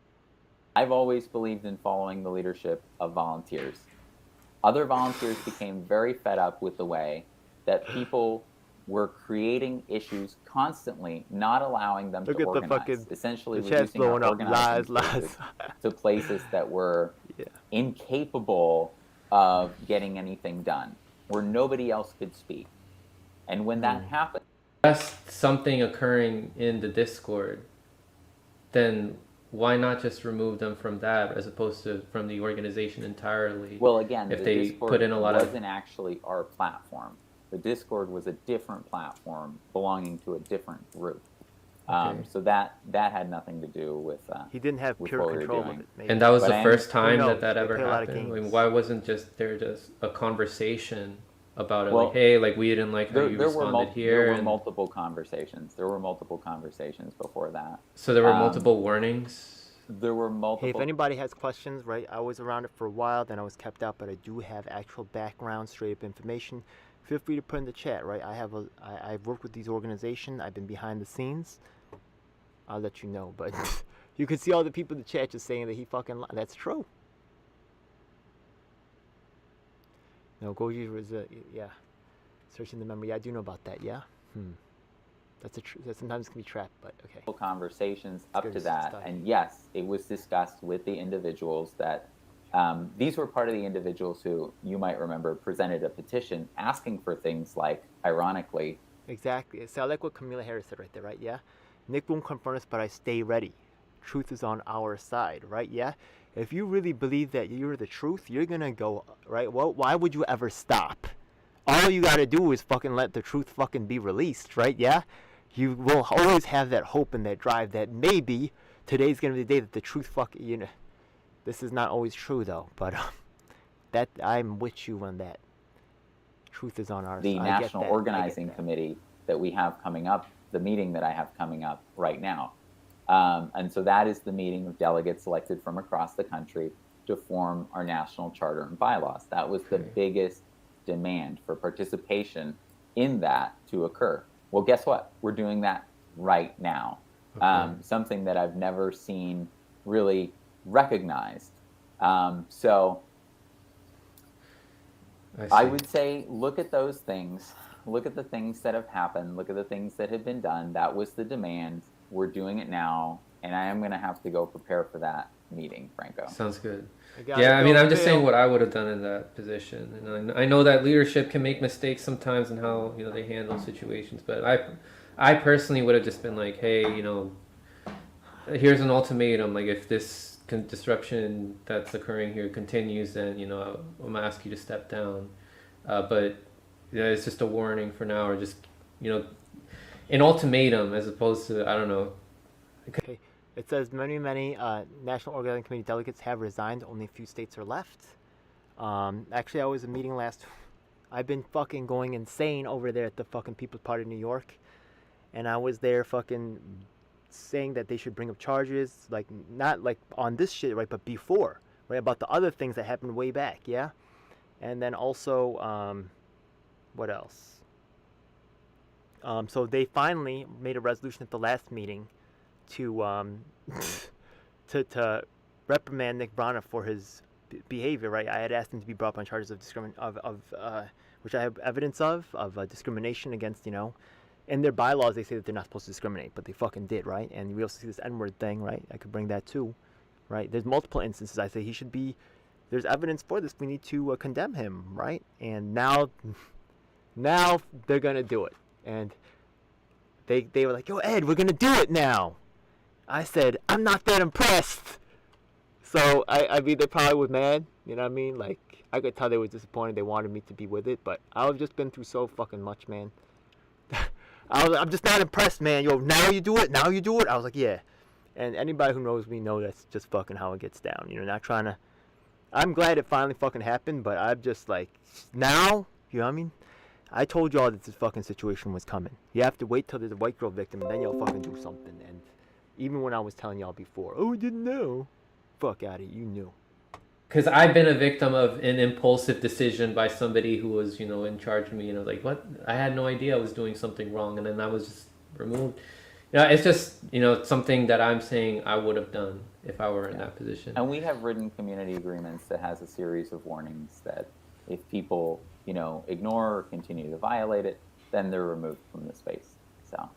I've always believed in following the leadership of volunteers. Other volunteers became very fed up with the way that people were creating issues constantly, not allowing them to organize. Essentially reducing our organizing to places that were incapable of getting anything done, where nobody else could speak. And when that happened, that's something occurring in the Discord, then why not just remove them from that as opposed to from the organization entirely? Well, again, if the they Discord put in a lot wasn't actually our platform. The Discord was a different platform belonging to a different group. So that had nothing to do with he didn't have pure control of it. Maybe. And that was the first time that ever happened. I mean, why wasn't there just a conversation about it? Well, like, hey, like we didn't like how you responded here. There were multiple conversations. There were multiple conversations before that. So there were multiple warnings. There were multiple. Hey, if anybody has questions, right? I was around it for a while, then I was kept out, but I do have actual background, straight up information. Feel free to put in the chat, right? I've worked with these organizations. I've been behind the scenes. I'll let you know, but you can see all the people in the chat just saying that he fucking lied. That's true. No, Goji was yeah. Searching the memory. Yeah, I do know about that. Yeah. That sometimes can be trapped, but okay. Conversations up to that, and yes, it was discussed with the individuals that These were part of the individuals who, you might remember, presented a petition asking for things like, ironically, Exactly. So I like what Camila Harris said right there, right? Yeah. Nick won't confront us, but I stay ready. Truth is on our side, right? Yeah. If you really believe that you're the truth, you're gonna go, right? Well, why would you ever stop? All you gotta do is fucking let the truth fucking be released, right? Yeah. You will always have that hope and that drive that maybe today's gonna be the day that the truth this is not always true though, but that I'm with you on that. Truth is on our side. The National Organizing Committee that we have coming up, the meeting that I have coming up right now. And so that is the meeting of delegates selected from across the country to form our national charter and bylaws. That was the biggest demand for participation in that to occur. Well, guess what? We're doing that right now. Something that I've never seen really recognized. So I would say, look at those things. Look at the things that have happened. Look at the things that have been done. That was the demand. We're doing it now. And I am going to have to go prepare for that meeting, Franco. Sounds good. Yeah, I mean, I'm just saying what I would have done in that position. And I know that leadership can make mistakes sometimes in how, they handle situations. But I personally would have just been like, hey, here's an ultimatum. Like, if this disruption that's occurring here continues, then I'm gonna ask you to step down. But it's just a warning for now, or just an ultimatum as opposed to, I don't know. Okay. It says many National Organizing Committee delegates have resigned. Only a few states are left. Actually, I was in a meeting I've been fucking going insane over there at the fucking People's Party of New York, and I was there fucking saying that they should bring up charges, like not like on this shit, right, but before, right, about the other things that happened way back, yeah. And then also, what else? So they finally made a resolution at the last meeting to to reprimand Nick Brana for his behavior, right? I had asked him to be brought up on charges of which I have evidence of discrimination against, in their bylaws they say that they're not supposed to discriminate, but they fucking did, right? And we also see this N-word thing, right? I could bring that too, right? There's multiple instances I say he should be, there's evidence for this, we need to condemn him, right? And now they're gonna do it. And they were like, yo, Ed, we're gonna do it now. I said, I'm not that impressed. So I mean, they probably was mad, you know what I mean? Like, I could tell they were disappointed, they wanted me to be with it, but I've just been through so fucking much, man. I'm just not impressed, man. Yo, now you do it. I was like, yeah. And anybody who knows me know that's just fucking how it gets down. Not trying to. I'm glad it finally fucking happened, but I'm just like, now, you know what I mean? I told y'all that this fucking situation was coming. You have to wait till there's a white girl victim, and then y'all fucking do something. And even when I was telling y'all before, oh, I didn't know. Fuck out of it, you knew. Because I've been a victim of an impulsive decision by somebody who was, in charge of me. Like, what? I had no idea I was doing something wrong, and then I was just removed. It's just, something that I'm saying I would have done if I were in that position. And we have written community agreements that has a series of warnings that if people, ignore or continue to violate it, then they're removed from the space. So.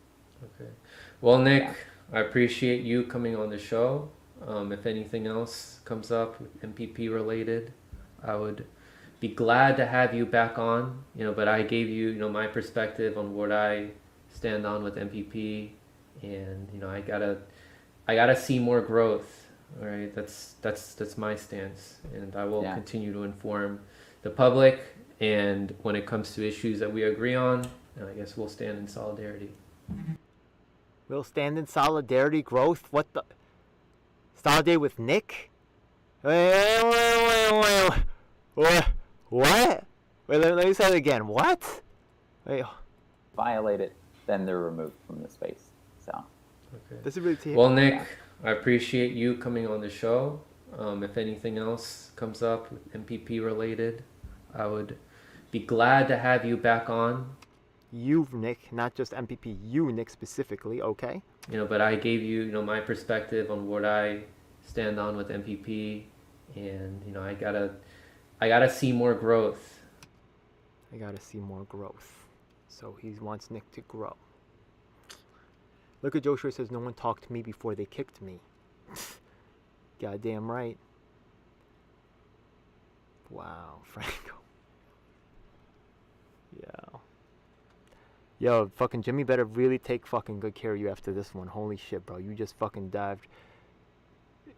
Okay. Well, Nick, I appreciate you coming on the show. If anything else comes up MPP related, I would be glad to have you back on. But I gave you, my perspective on what I stand on with MPP, and I gotta see more growth. All right, that's my stance, and I will continue to inform the public. And when it comes to issues that we agree on, I guess we'll stand in solidarity. We'll stand in solidarity, growth. What the? Solidarity with Nick? Wait. What? Wait, let me say it again. What? Wait. Violate it, then they're removed from the space. So. Okay. This is really well, Nick, I appreciate you coming on the show. If anything else comes up MPP related, I would be glad to have you back on. You, Nick, not just MPP. You, Nick, specifically. Okay. But I gave you, my perspective on what I stand on with MPP, and I gotta see more growth. I gotta see more growth. So he wants Nick to grow. Look at Joe Shore says no one talked to me before they kicked me. Goddamn right. Wow, Franco. Yeah. Yo, fucking Jimmy better really take fucking good care of you after this one. Holy shit, bro. You just fucking dived.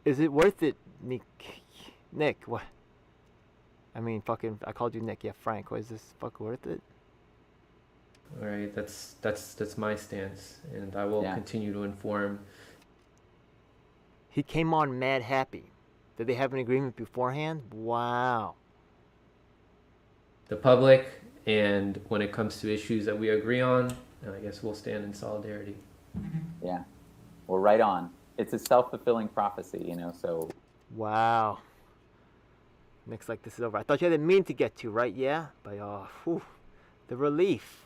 Is it worth it, Nick? Nick, what? I mean, fucking, I called you Nick. Yeah, Frank. Is this fucking worth it? All right, that's my stance, and I will continue to inform. He came on mad happy. Did they have an agreement beforehand? Wow. The public, and when it comes to issues that we agree on, I guess we'll stand in solidarity. Yeah. Well, right on. It's a self-fulfilling prophecy, you know, so. Wow. Nick's like, this is over. I thought you had a mean to get to, right? Yeah? But, whew, the relief.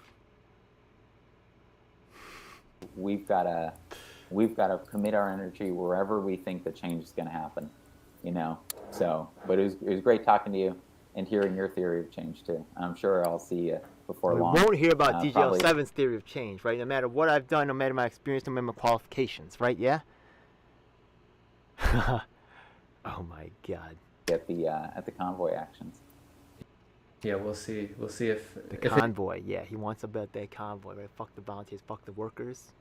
We've got to commit our energy wherever we think the change is going to happen, you know. So, but it was great talking to you and hearing your theory of change too. I'm sure I'll see you before long. We won't hear about probably. DJL7's theory of change, right? No matter what I've done, no matter my experience, no matter my qualifications, right? Yeah. Oh my God. At the convoy actions. Yeah, we'll see. We'll see if the convoy. Yeah, he wants about that convoy, right? Fuck the volunteers, fuck the workers,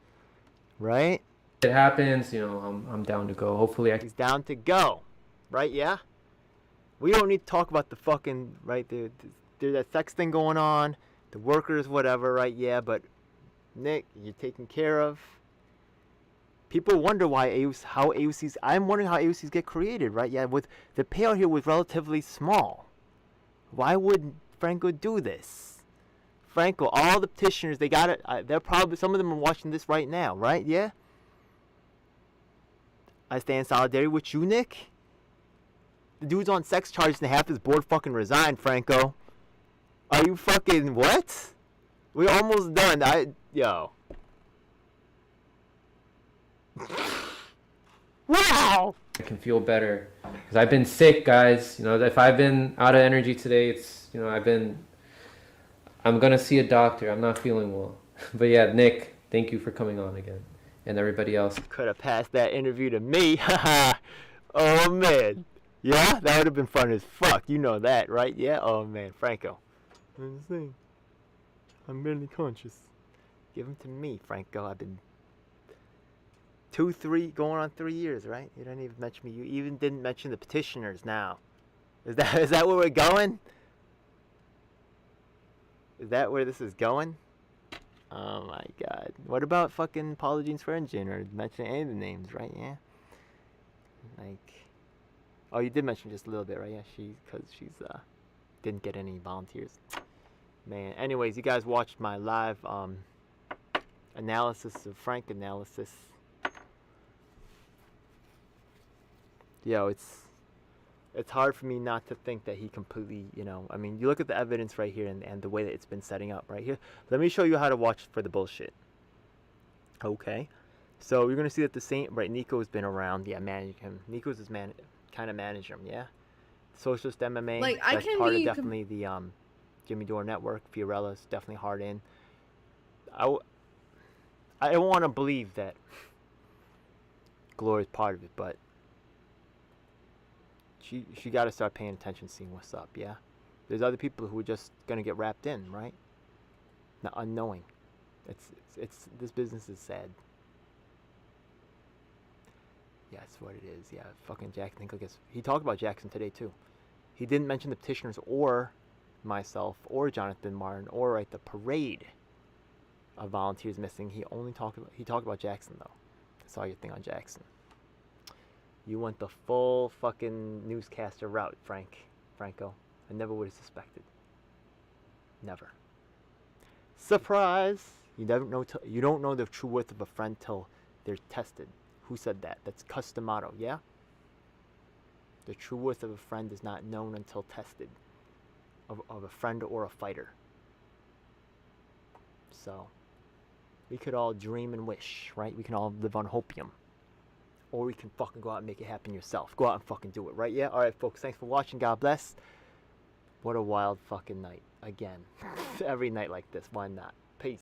right? If it happens, you know, I'm down to go. Hopefully, he's down to go, right? Yeah. We don't need to talk about the fucking right. There's that sex thing going on, the workers, whatever, right? Yeah, but Nick, you're taken care of. People wonder why how AOCs. I'm wondering how AOCs get created, right? Yeah, with the payout here was relatively small. Why would Franco do this? Franco, all the petitioners, they got it. They're probably, some of them are watching this right now, right? Yeah? I stand in solidarity with you, Nick. The dude's on sex charges and half his board fucking resigned, Franco. Are you fucking, what? We're almost done. Yo. Wow! I can feel better because I've been sick, guys. You know, if I've been out of energy today, it's, you know, I'm gonna see a doctor. I'm not feeling well. But yeah, Nick, thank you for coming on again, and everybody else. Could have passed that interview to me. Oh man, yeah, that would have been fun as fuck. You know that, right? Yeah. Oh man, Franco. I'm barely conscious. Give him to me, Franco. I've been going on 3 years, right? You didn't even mention me. You even didn't mention the petitioners now. Is that where we're going? Is that where this is going? Oh my God. What about fucking Paula Jean Swearingen or mentioning any of the names, right? Yeah. Like, oh, you did mention just a little bit, right? Yeah, because she's didn't get any volunteers. Man. Anyways, you guys watched my live analysis of Frank analysis. Yo, it's hard for me not to think that he completely, you know, I mean, you look at the evidence right here and the way that it's been setting up right here. Let me show you how to watch for the bullshit. Okay. So you're going to see that the same, right, Nico's been around, yeah, managing him. Nico's his kind of manager him, yeah? Socialist MMA, like, that's part of definitely the Jimmy Dore Network. Fiorella's definitely hard in. I don't want to believe that Gloria's part of it, but she got to start paying attention, seeing what's up, yeah? There's other people who are just going to get wrapped in, right? Not unknowing. It's this business is sad. Yeah, that's what it is. Yeah, fucking Jackson. He talked about Jackson today too. He didn't mention the petitioners or myself or Jonathan Martin or right the parade of volunteers missing. He talked about Jackson though. I saw your thing on Jackson. You went the full fucking newscaster route, Franco. I never would have suspected. Never. Surprise! You don't know the true worth of a friend till they're tested. Who said that? That's Customato, yeah? The true worth of a friend is not known until tested. Of a friend or a fighter. So, we could all dream and wish, right? We can all live on hopium. Or we can fucking go out and make it happen yourself. Go out and fucking do it, right? Yeah? Alright, folks. Thanks for watching. God bless. What a wild fucking night. Again. Every night like this. Why not?